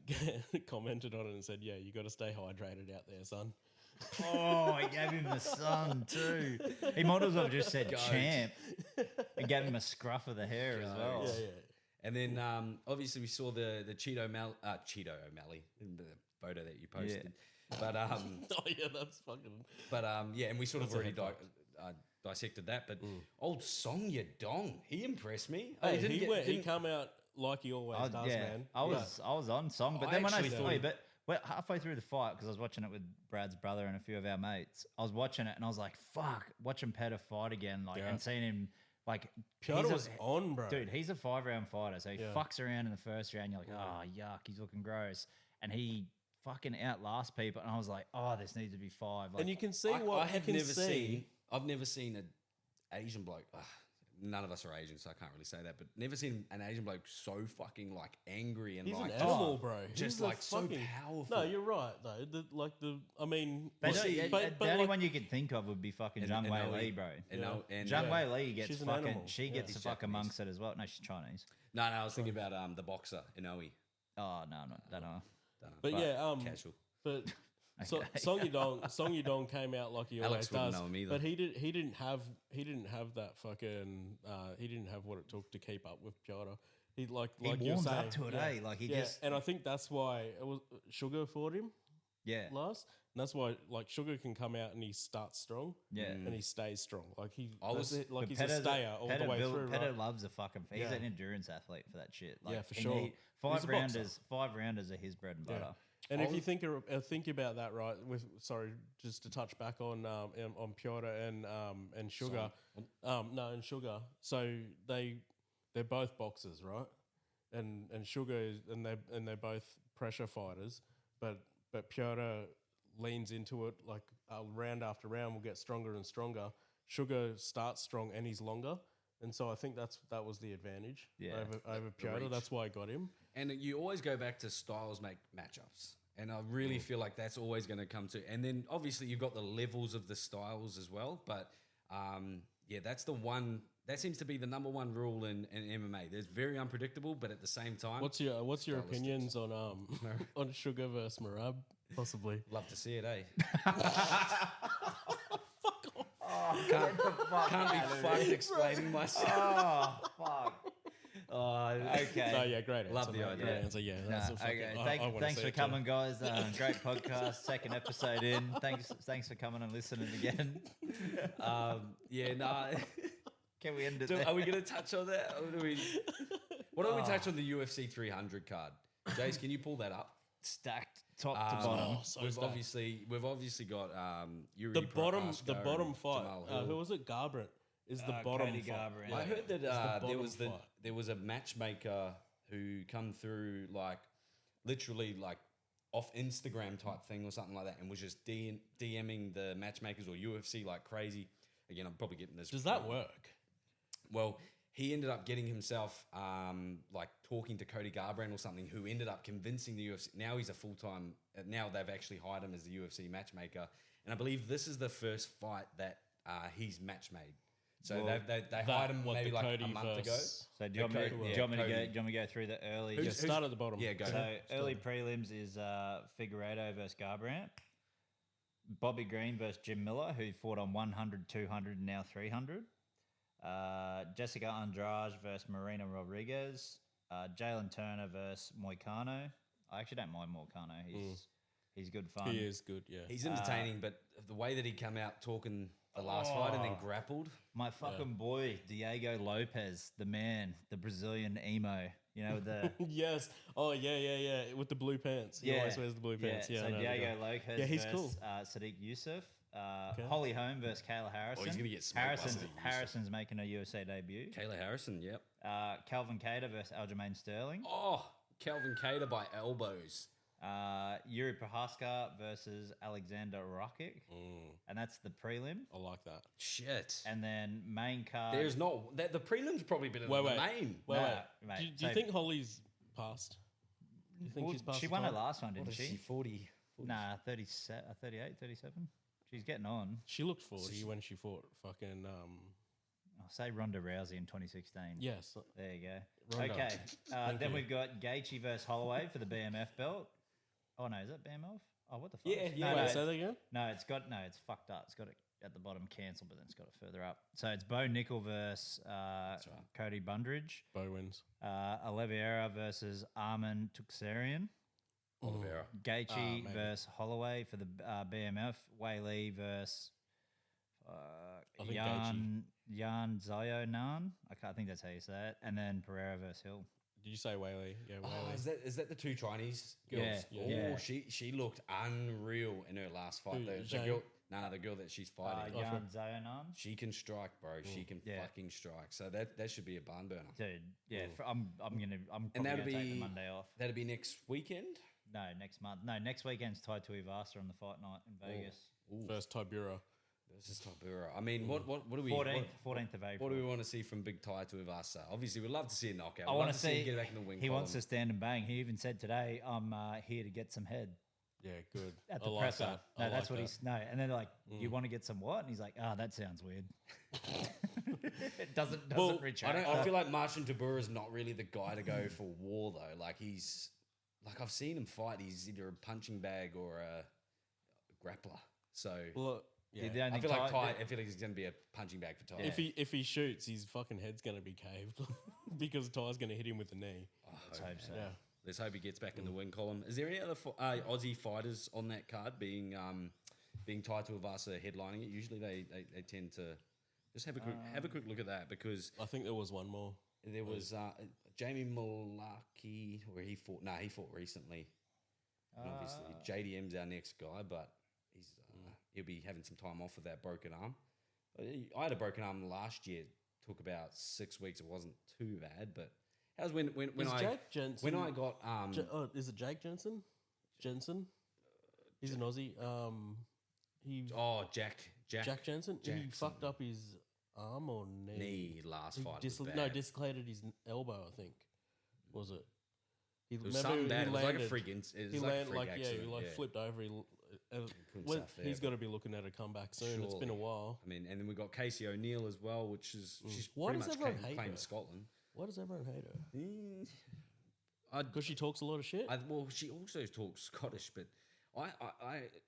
commented on it and said, "Yeah, you got to stay hydrated out there, son." Oh, he gave him the sun too. He might as well have just said Goat. champ. He gave him a scruff of the hair as well. Yeah, yeah. And then obviously we saw the Cheeto O'Malley in the photo that you posted. But Oh yeah, that's fucking. and we sort of That's a already head dissected that. But old Song Yadong, he impressed me. Oh, Hey, didn't he didn't- come out like he always does, man. I was on song, but I then when I actually saw thought- you, but halfway through the fight, because I was watching it with Brad's brother and a few of our mates, I was watching it and I was like, "Fuck!" Watching Petter fight again, like, Yeah. and seeing him like Piotr he's a- was on, bro. Dude, he's a 5-round fighter, so he Yeah. fucks around in the first round. You're like, "Oh, yuck, he's looking gross," and he fucking outlasts people, and I was like, "Oh, this needs to be 5." Like, and you can see I what have you can never see. seen. I've never seen an Asian bloke. none of us are Asian, so I can't really say that. But never seen an Asian bloke so fucking like angry and He's like an animal, bro. just He's a like so fucking- powerful. No, you're right though. I mean, They well, don't- see, the but only like- one you could think of would be fucking And- Zhang and Wei Noe. Li, bro. And no, and Zhang Yeah. Wei Li gets She's an fucking. animal. She Yeah. gets She's the fuck Japanese. amongst it as well. No, she's Chinese. no, I was thinking about the boxer Inoue. Oh no, no, don't know. but yeah, Casual. but so, Okay. Song Yudong came out like he Alex always wouldn't does, know him either. but he didn't have that fucking he didn't have what it took to keep up with Piotr. He like He you're warms saying, up to it, yeah. eh? Like he Yeah, just. and I think that's why it was Sugar fought him Yeah, last, and that's why like Sugar can come out and he starts strong, yeah. and he stays strong. Like he, I was- that's it, like But he's a Petter's stayer all the way through. Petter Right? loves a fucking. He's Yeah. an endurance athlete for that shit. Like, Yeah, for and sure. he- He's a boxer. Five rounders are his bread and butter. And I if you was- think about that, right? With sorry, just to touch back on Piotr and Sugar, and Sugar. So they're both boxers, right? And Sugar is, and they're both pressure fighters, but Piotr leans into it like round after round will get stronger and stronger. Sugar starts strong and he's longer, and so I think that was the advantage Yeah. over Piotr. reach. That's why I got him. And you always go back to styles make matchups. And I really feel like that's always going to come to. And then obviously you've got the levels of the styles as well. But that's the one that seems to be the number one rule in MMA. There's very unpredictable, but at the same time, What's your Stylistics. opinions on on Sugar versus Marab? Possibly. love to see it, eh? Can't be fucked explaining myself. Oh fuck. Okay. No, yeah, great answer. Love the mate. idea. Great answer. Yeah, Nah, that's a fucking, okay. I wanna Thanks see for it too. coming, guys. Great podcast. Second episode in. Thanks for coming and listening again. Can we end it? So there? are we going to touch on that? Or what do we touch on the UFC 300 card? Jace, can you pull that up? Stacked top to bottom? Oh, so we've stacked. obviously got Yuri The bottom Prochazka fight. and Jamal Hill. Who was it? Garbrandt is the bottom Cody fight. Garbrandt. I heard that the bottom fight. there was a matchmaker who come through like literally like off Instagram type thing or something like that, and was just DMing the matchmakers or UFC like crazy. Again, I'm probably getting this. Does that wrong. work? Well, he ended up getting himself like talking to Cody Garbrandt or something, who ended up convincing the UFC. Now he's a full-time. Now they've actually hired him as the UFC matchmaker, and I believe this is the first fight that he's match made. So Well, they hired him maybe the like Cody a month ago. versus- So do you want me, Cody- do yeah, you want me to Cody. go? Do you want me to go through the early? Yeah, start at the bottom. Yeah, go. So early prelims is Figueiredo versus Garbrandt, Bobby Green versus Jim Miller, who fought on 100, 200, and now 300. Jessica Andrade versus Marina Rodriguez. Jalen Turner versus Moicano. I actually don't mind Moicano. He's good fun. He is good. Yeah. He's entertaining, but the way that he come out talking the last fight and then grappled. My fucking boy, Diego Lopez, the man, the Brazilian emo. You know the Yes. Oh yeah. With the blue pants. He always wears the blue pants. Yeah. So I know the Diego guy. Lopez Yeah, he's versus cool. Sadiq Youssef. Holly Holm versus Kayla Harrison. he's gonna get smoked by Sadiq Youssef. Harrison's making a USA debut. Kayla Harrison, yep. Calvin Kattar versus Aljamain Sterling. Oh, Calvin Kattar by elbows. Yuri Prohaska versus Alexander Rakic. And that's the prelim. I like that. Shit. And then main card. There's not the prelim's probably better than Wait. the main. Wait. Nah, wait. mate, Do you so- think Holly's passed? Do you think Well, she's passed? she the won her time? last one, didn't What is she? 40? Nah, 38, 37. She's getting on. She looked 40 when she fought fucking. I'll say Ronda Rousey in 2016. Yes. There you go. Ronda. Okay. Thank Then you. we've got Gaethje versus Holloway for the BMF belt. Oh no, is that BMF? Oh, what the fuck? Yeah, No, yeah. no, Wait, say that again. it's fucked up. It's got it at the bottom cancelled, but then it's got it further up. So it's Bo Nickel versus Cody Bundridge. Bo wins. Oliveira versus Armin Tuxerian. Oliveira. Gaethje maybe. versus Holloway for the BMF. Weili versus I think Yan Zionan. I think that's how you say it. And then Pereira versus Hill. Did you say Whaley? Yeah, Oh, Whaley. is that the two Chinese girls? Yeah, Oh, yeah. she looked unreal in her last fight. Who, The Zhang? girl, the girl that she's fighting. Yan Zionan. She can strike, bro. She can Yeah. fucking strike. So that should be a barn burner. Dude, yeah, I'm probably And gonna that'll take the be Monday off. That'll be next weekend. No, next month. No, next weekend's Tai Tuivasa on the fight night in Vegas. First Tibura. versus Tybura. I mean, what do we 14th of April. What do we want to see from Big Tai Tuivasa? Obviously, we'd love to see a knockout. I We'd want love to see him get back in the win He column. wants to stand and bang. He even said today, "I'm here to get some head." Yeah, good. At I the like presser. that. No, I that's like what that. he's no. And they're like, "You want to get some what?" And he's like, "Ah, that sounds weird." It doesn't Well, retract. I feel like Martin Tybura is not really the guy to go for war though. Like I've seen him fight. He's either a punching bag or a grappler. So Well, yeah. The only I feel like Ty- I feel like he's going to be a punching bag for Ty. If he shoots, his fucking head's gonna be caved because Ty's gonna hit him with the knee. Let's hope so. Yeah. Let's hope he gets back in the win column. Is there any other Aussie fighters on that card being Tai Tuivasa headlining it? Usually they tend to just have a quick look at that because I think there was one more. there was Jamie Mullarkey where he fought. He fought recently. And obviously JDM's our next guy, but he'll be having some time off with that broken arm. I had a broken arm last year. Took about 6 weeks. It wasn't too bad, but how's when Is I Jake Jensen? when I got is it Jake Jensen? Jensen. He's an Aussie. Jack Jensen. He Jackson. fucked up his arm or knee last He fight. Was bad. dislocated his elbow. I think was it. He, It was something bad. It was like a freak. It was He like a landed freak he accident. flipped over. himself there, He's but- got to be looking at a comeback soon. It's been a Surely. while. I mean, and then we got Casey O'Neill as well, which is she's Why pretty does much everyone hate claimed her? Scotland. Why does everyone hate her? I, Because she talks a lot of shit. well, she also talks Scottish, but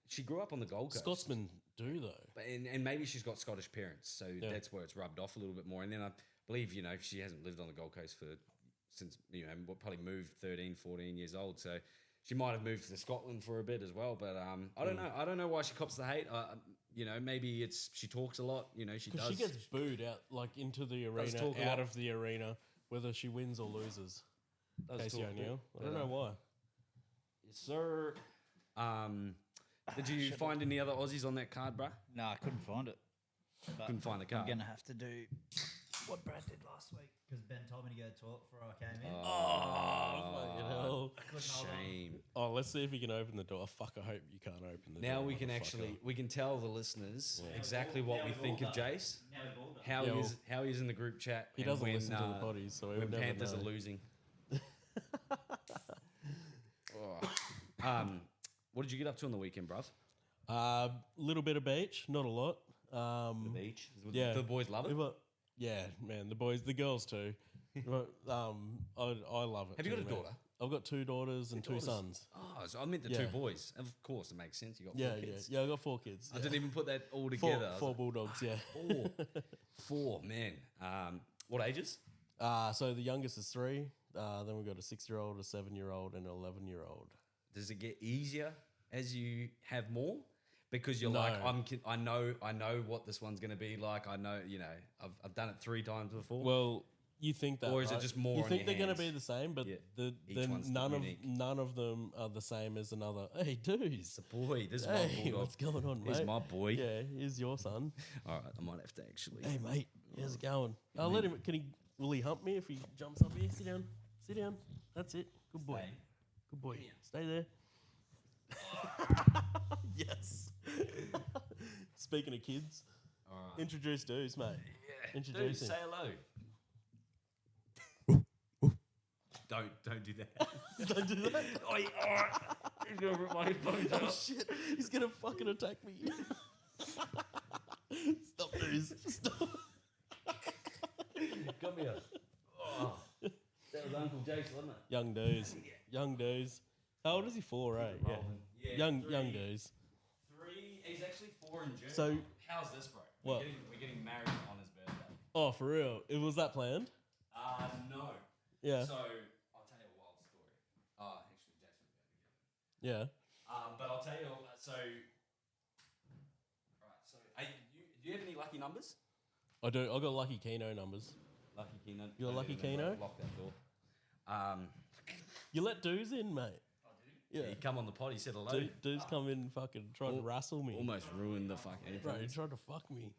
she grew up on the Gold Coast. Scotsmen do though. But, and maybe she's got Scottish parents, so that's where it's rubbed off a little bit more. And then I believe, she hasn't lived on the Gold Coast since, probably moved 13, 14 years old. So she might have moved to Scotland for a bit as well. But I don't know. I don't know why she cops the hate. Maybe it's she talks a lot. She Because does. she gets booed out, into the arena, talk a out lot. of the arena, whether she wins or loses. Casey talk a O'Neill. bit, I don't know why. Yes, sir. Did you find any other Aussies on that card, bruh? No, I couldn't find it. But Couldn't find the I'm card. gonna have to do what Brad did last week because Ben told me to go talk before I came in. Fucking hell. Shame. Oh, let's see if he can open the door. Fuck, I hope you can't open the door. Now we can motherfucker. tell the listeners exactly what we think of Jace, how Yeah, he is in the group chat. He and doesn't when, listen to the potties, so he when would never Panthers know. are losing. What did you get up to on the weekend, bruv? Little bit of beach, not a lot. The beach. Yeah. The boys love it. Yeah, man, the girls too. But, I love it. Have you too, got a man. daughter? I've got 2 daughters and 2 sons. Oh, so I meant the Yeah. 2 boys. Of course, it makes sense. You got 4 Yeah, kids. I got 4 kids. I didn't even put that all Four, together. I was 4 like, bulldogs. Yeah. 4, man. What ages? So the youngest is 3. Then we've got a 6-year-old, a 7-year-old, and an 11-year-old. Does it get easier as you have more? Because you're No. like, I know what this one's going to be like. I know, I've done it 3 times before. Well, you think that, Or is it right? just more You on think your they're going to be hands? the same, but Yeah. Each then one's unique. none of them are the same as another. Hey, dudes. It's a boy. This is my Hey, bulldog. what's going on, mate? Here's my boy. Yeah, here's your son. All right, I might have to actually. Hey, mate, how's it going? I'll let him. Will he hump me if he jumps up here? Sit down. Sit down. That's it. Good boy. Stay. Good boy. Stay there. Yes. Speaking of kids, introduce dudes, mate. Dude, Introduce him. say hello. Don't do that. Don't do that. He's gonna rip my headphones Oh out. shit! He's gonna fucking attack me. Stop, dudes. Stop. Come here. Oh, that was Uncle Jace, wasn't it? Young dudes. Young dudes. How old is he? 4, right? Yeah. Yeah, Young 3. young dudes. 3. He's actually 4 in June. So- how's this, bro? What? We're getting married on his birthday. Oh, for real? Was that planned? No. Yeah. So I'll tell you a wild story. Actually, Jason will be able to get it. Yeah. But I'll tell you. So, right. So, do you have any lucky numbers? I do. I got Lucky Keno numbers. Lucky Keno. You got Lucky Keno? Lock that door. You let dudes in, mate. Yeah. He come on the pod. He said hello. Dudes come in and fucking trying to wrestle me. Almost ruined the fucking. Bro, he tried to fuck me.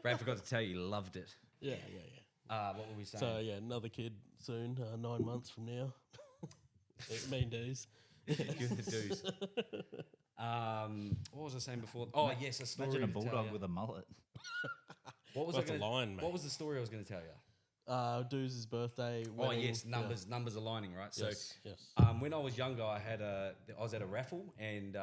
Brad forgot to tell you, he loved it. Yeah. What were we saying? So yeah, another kid soon. 9 months from now. Mean dudes. Give the dues. What was I saying before? Oh, yes, a story. Imagine a to tell bulldog you. with a mullet. What was Well, I that's a gonna, lion, mate. What was the story I was going to tell you? Dooz's birthday. Oh wedding. yes, numbers aligning, right? So, Yes, yes. when I was younger, I was at a raffle, and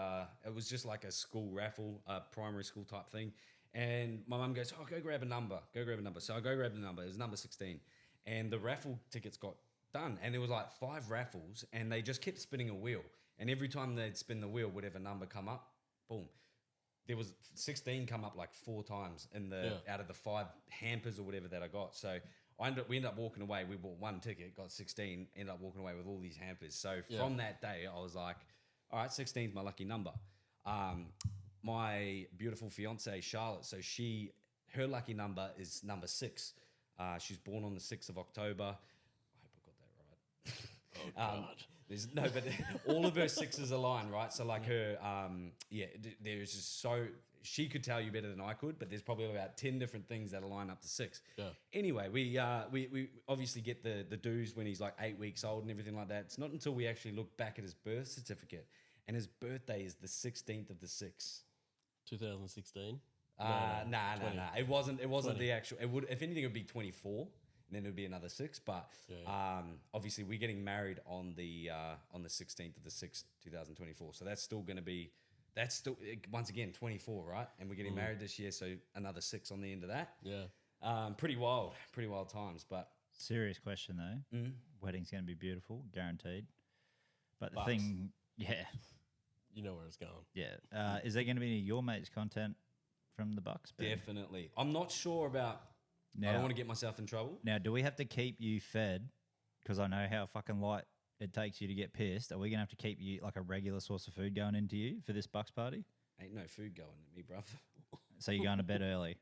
it was just like a school raffle, primary school type thing. And my mum goes, "Oh, go grab a number. Go grab a number." So I go grab the number. It was number 16, and the raffle tickets got done, and there was like 5 raffles, and they just kept spinning a wheel, and every time they'd spin the wheel, whatever number come up, boom. There was 16 come up like 4 times in the out of the 5 hampers or whatever that I got. So we ended up walking away. We bought 1 ticket, got 16, ended up walking away with all these hampers. So from that day, I was like, all right, 16 is my lucky number. My beautiful fiance, Charlotte, so her lucky number is number 6. She's born on the 6th of October. I hope I got that right. Oh, God. But all of her 6s align, right? So like her, there's just she could tell you better than I could, but there's probably about 10 different things that align up to 6. Yeah. Anyway, we obviously get the dues when he's like 8 weeks old and everything like that. It's not until we actually look back at his birth certificate, and his birthday is the 16th of the 6th. 2016. Nah. 20. It wasn't 20. the actual. It would, if anything, it would be 24, and then it would be another 6. But obviously, we're getting married on the 16th of the 6th, 2024. So that's still going to be. That's still once again 24, right? And we're getting married this year, so another 6 on the end of that. Yeah. Pretty wild times. But Serious question though. Wedding's going to be beautiful, guaranteed. But the Bucks. thing, You know where it's going. is there going to be any Your Mates content from the Bucks? Ben? definitely, I'm not sure about. I Now, don't want to get myself in trouble. now, do we have to keep you fed? Because I know how fucking light it takes you to get pissed. Are we going to have to keep you like a regular source of food going into you for this Bucks party? Ain't no food going to me, bruv. So you're going to bed early?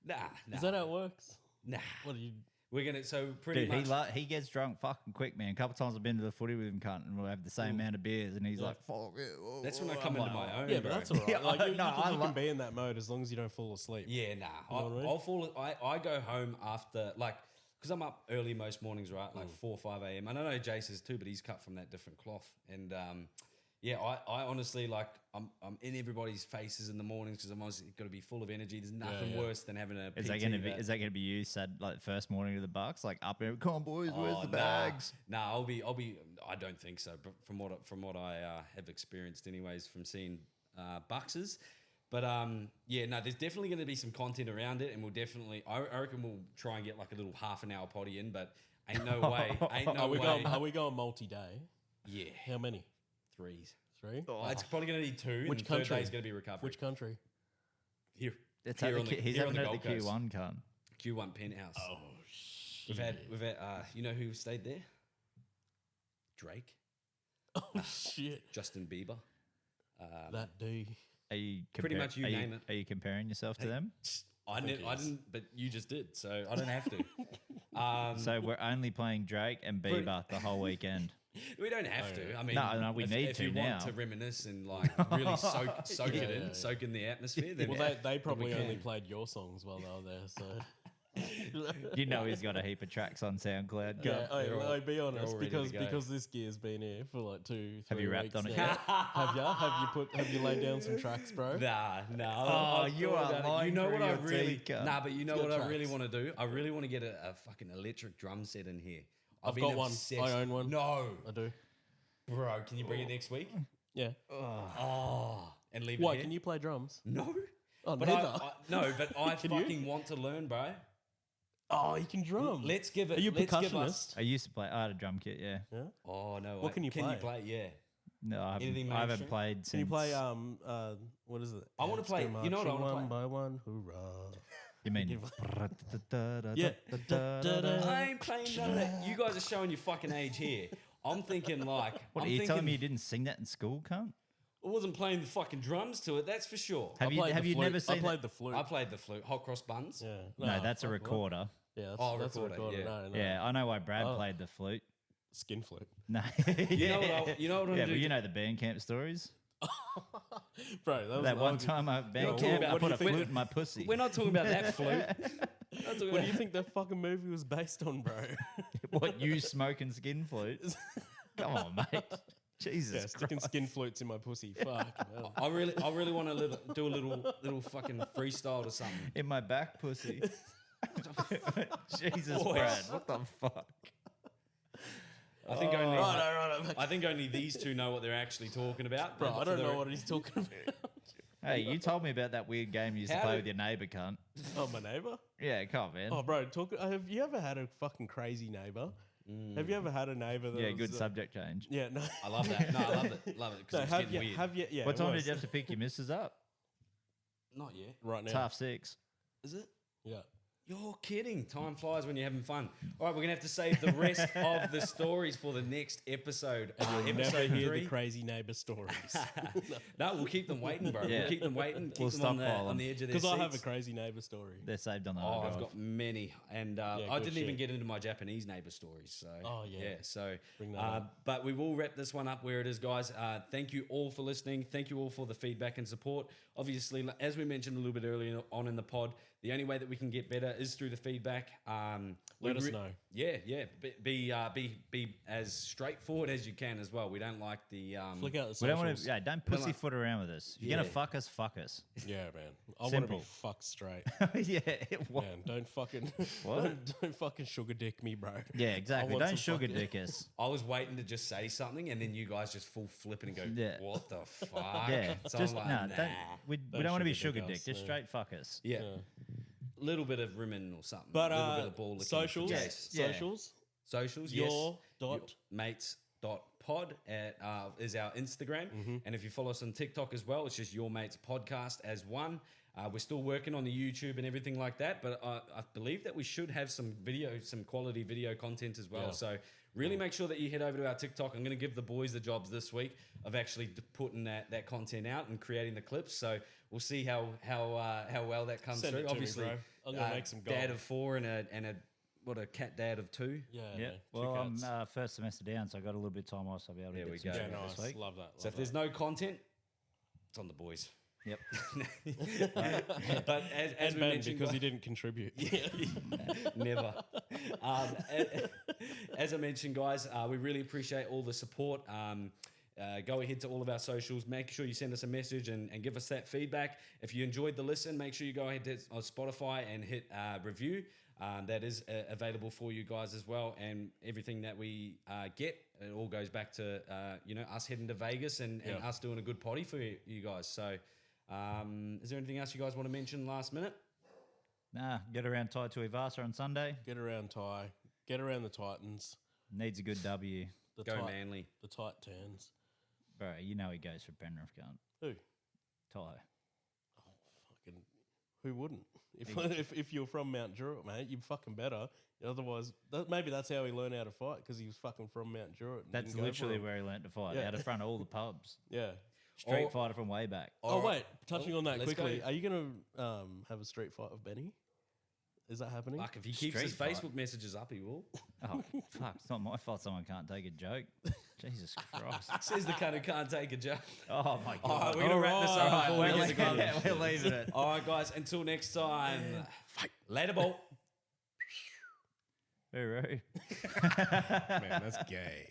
Nah. Is that how it works? Nah. What do you? We're gonna pretty Dude, much. he gets drunk fucking quick, man. A couple times I've been to the footy with him, cunt, and we'll have the same amount of beers, and he's like, "Fuck it." That's when I come into my own. Yeah, but bro. that's all right. Yeah, Like, you I can be in that mode as long as you don't fall asleep. Yeah, nah. know what I mean? I'll fall. I go home after because I'm up early most mornings, right? Like 4 or 5 a.m. And I know Jace is too, but he's cut from that different cloth. And I honestly I'm in everybody's faces in the mornings because I'm always got to be full of energy. There's nothing worse than having a. Is PT that going to be you said like first morning of the Bucks, like up there, come on boys, where's the bags? Nah, I'll be. I don't think so. But from what I have experienced, anyways, from seeing Buckses. But there's definitely going to be some content around it, and we'll definitely. I reckon we'll try and get like a little half an hour potty in, but ain't no way. Are we going multi-day? Yeah, How many? 3s. 3? It's probably going to need 2. Which and the third country? day is going to be recovery. Which country? Here? It's Here at on the, the- he's here on having the it at the Gold Coast. Q1, cunt. Q1 penthouse. Oh We've shit! had. You know who stayed there? Drake, Oh shit! Justin Bieber. That D. Are you Pretty much you name it. Are you comparing yourself to them? I think he is. didn't, but you just did, so I don't have to. So we're only playing Drake and Bieber the whole weekend. We don't have to. I mean, No, we need if to you now. want to reminisce and like really soak it in, yeah. soak in the atmosphere. Then Well, they probably can. only played your songs while they were there, so. You know he's got a heap of tracks on SoundCloud. Yeah, They're all- be they're honest, all ready to because go. this gear's been here for like 2-3 Have you rapped weeks on it now. yet? Have you? Have you laid down some tracks, bro? Nah. Oh, I've you thought are about it. lying You know through what I your really? teeth, cunt. Nah, but you know Got what I really tracks. want to do? I really want to get a fucking electric drum set in here. I've been got one. obsessed. I own one. No, I do. bro, can you bring it next week? Yeah. Oh, and leave it Why? here? Can you play drums? No. Oh, But neither. no, but I Can you? fucking want to learn, bro. Oh, you can drum. Let's give it. Are you a let's give us. percussionist? I used to play. I had a drum kit. Yeah. Yeah. Oh no! What can you Can you play? play? Yeah. No, I Anything haven't mainstream? played since. Can you play what is it? I wanna Ants play- go you know what I marching wanna one play? by one, hoorah. You mean? Yeah. I ain't playing none of that. You guys are showing your fucking age here. I'm thinking like. What I'm are you thinking, telling me? You didn't sing that in school, cunt? I wasn't playing the fucking drums to it. That's for sure. Have I you played have the you flute. never seen? I played the flute. I played the flute, hot cross buns. Yeah. No, that's a fuck, what? recorder. Yeah, that's, Oh, that's recorder, a recorder. yeah. No. Yeah, I know why Brad Oh. played the flute. Skin flute. No, You know what I- you know what I'm Yeah, gonna but do? you know the band camp stories. Bro, that was That one was- time at band Yo, camp, I what do put you a think- flute in my pussy. We're not talking about that flute. We're not talking What about do you think that fucking movie was based on, bro? What, you smoking skin flute? Come on, mate. Jesus Yeah, sticking Christ. skin flutes in my pussy. Fuck. hell. I really want to do a little fucking freestyle or something. In my back pussy. Jesus, Boys. Brad. What the fuck? I think only Right. I think only these two know what they're actually talking about. Bro, but I for don't the- know what he's talking about. Hey, you told me about that weird game you used to How play did- with your neighbour, cunt. Oh, my neighbor? Yeah, come on, man. Oh, bro, have you ever had a fucking crazy neighbor? Have you ever had a neighbor that yeah, was, good subject change. Yeah, no. I love that. No, I love it. Love it because No, it's have getting you, weird. have you, yeah. What it time was. did you have to pick your missus up? Not yet. Right It's now. 6:30. Is it? Yeah. You're kidding. Time flies when you're having fun. All right, we're gonna have to save the rest of the stories for the next episode. You'll never Episode hear 3. the crazy neighbor stories. No, we'll keep them waiting, bro. Yeah. We'll keep them waiting. Keep We'll them on stockpile on them. the edge of their Because I have a seats. crazy neighbor story. They're saved on the Oh, hard I've drive. got many, and Yeah, I good didn't even shit. get into my Japanese neighbor stories. So, Oh, yeah. So, Bring that up. but we will wrap this one up where it is, guys. Thank you all for listening. Thank you all for the feedback and support. Obviously, as we mentioned a little bit earlier on in the pod, the only way that we can get better is through the feedback. Let us know. Yeah. Be as straightforward as you can as well. We don't like the Flick out the We socials. don't want to. Yeah, don't pussyfoot around with us. If you're Yeah. gonna fuck us, fuck us. Yeah, man. I want to Simple. be fucked straight. yeah. What? Man, don't fucking What? don't fucking sugar dick me, bro. Yeah, exactly. want Don't some sugar fucking- dick us. I was waiting to just say something, and then you guys just full flip it and go, Yeah. "What the fuck?" Yeah, So just I'm like, no. nah. We Don't don't want to be sugar sugar dick dick. us, Just yeah. straight fuck us. Yeah. Little bit of rimming or something. But little bit of ball licking socials, for Yeah. taste. Yeah. socials, Socials, your yes. dot. Mates.pod is our Instagram. And if you follow us on TikTok as well, it's just Your Mates Podcast as one. We're still working on the YouTube and everything like that, but I believe that we should have some quality video content as well. Yeah. So really make sure that you head over to our TikTok. I'm going to give the boys the jobs this week of actually putting that content out and creating the clips. So we'll see how well that comes Send through. it to me, Obviously, bro. I'm gonna make some dad gold. of 4 and a cat dad of 2. Yeah, Yeah. man. Well, I'm cats. first semester down, so I got a little bit of time off, so I'll be able to There get we some go. yeah, shit out nice. this week. Love that. So if there's no content, it's on the boys. Yep. But as we Ben, mentioned, because guys- he didn't contribute. never. As I mentioned, guys, we really appreciate all the support. Go ahead to all of our socials. Make sure you send us a message and give us that feedback. If you enjoyed the listen, make sure you go ahead to Spotify and hit review. That is available for you guys as well. And everything that we get, it all goes back to us heading to Vegas and Yeah. us doing a good potty for you guys. So, is there anything else you guys want to mention last minute? Nah, get around tight to Ivasa on Sunday. Get around Ty. Get around the Titans. Needs a good W. The Go tight, Manly. The tight turns. Bro, you know he goes for Penrith, can't. Who? Ty. Fucking. Who wouldn't? If you're from Mount Druitt, mate, you're fucking better. Otherwise, maybe that's how he learned how to fight because he was fucking from Mount Druitt. and That's didn't go for literally him. where he learnt to fight. Yeah. Out of front of all the pubs. Yeah. Street Oh. fighter from way back. Oh, All right. wait. Touching Oh, on that let's quickly, go. are you going to have a street fight with Benny? Is that happening? Fuck, if he keeps Street his fight. Facebook messages up, he will. Oh, fuck. It's not my fault someone can't take a joke. Jesus Christ. Says the cunt who can't take a joke. Oh, my All right, God. we're going to wrap this up before we we're, get to go. we're leaving it. All right, guys, until next time. Fight. Later, ball. Hooroo. Man, that's gay.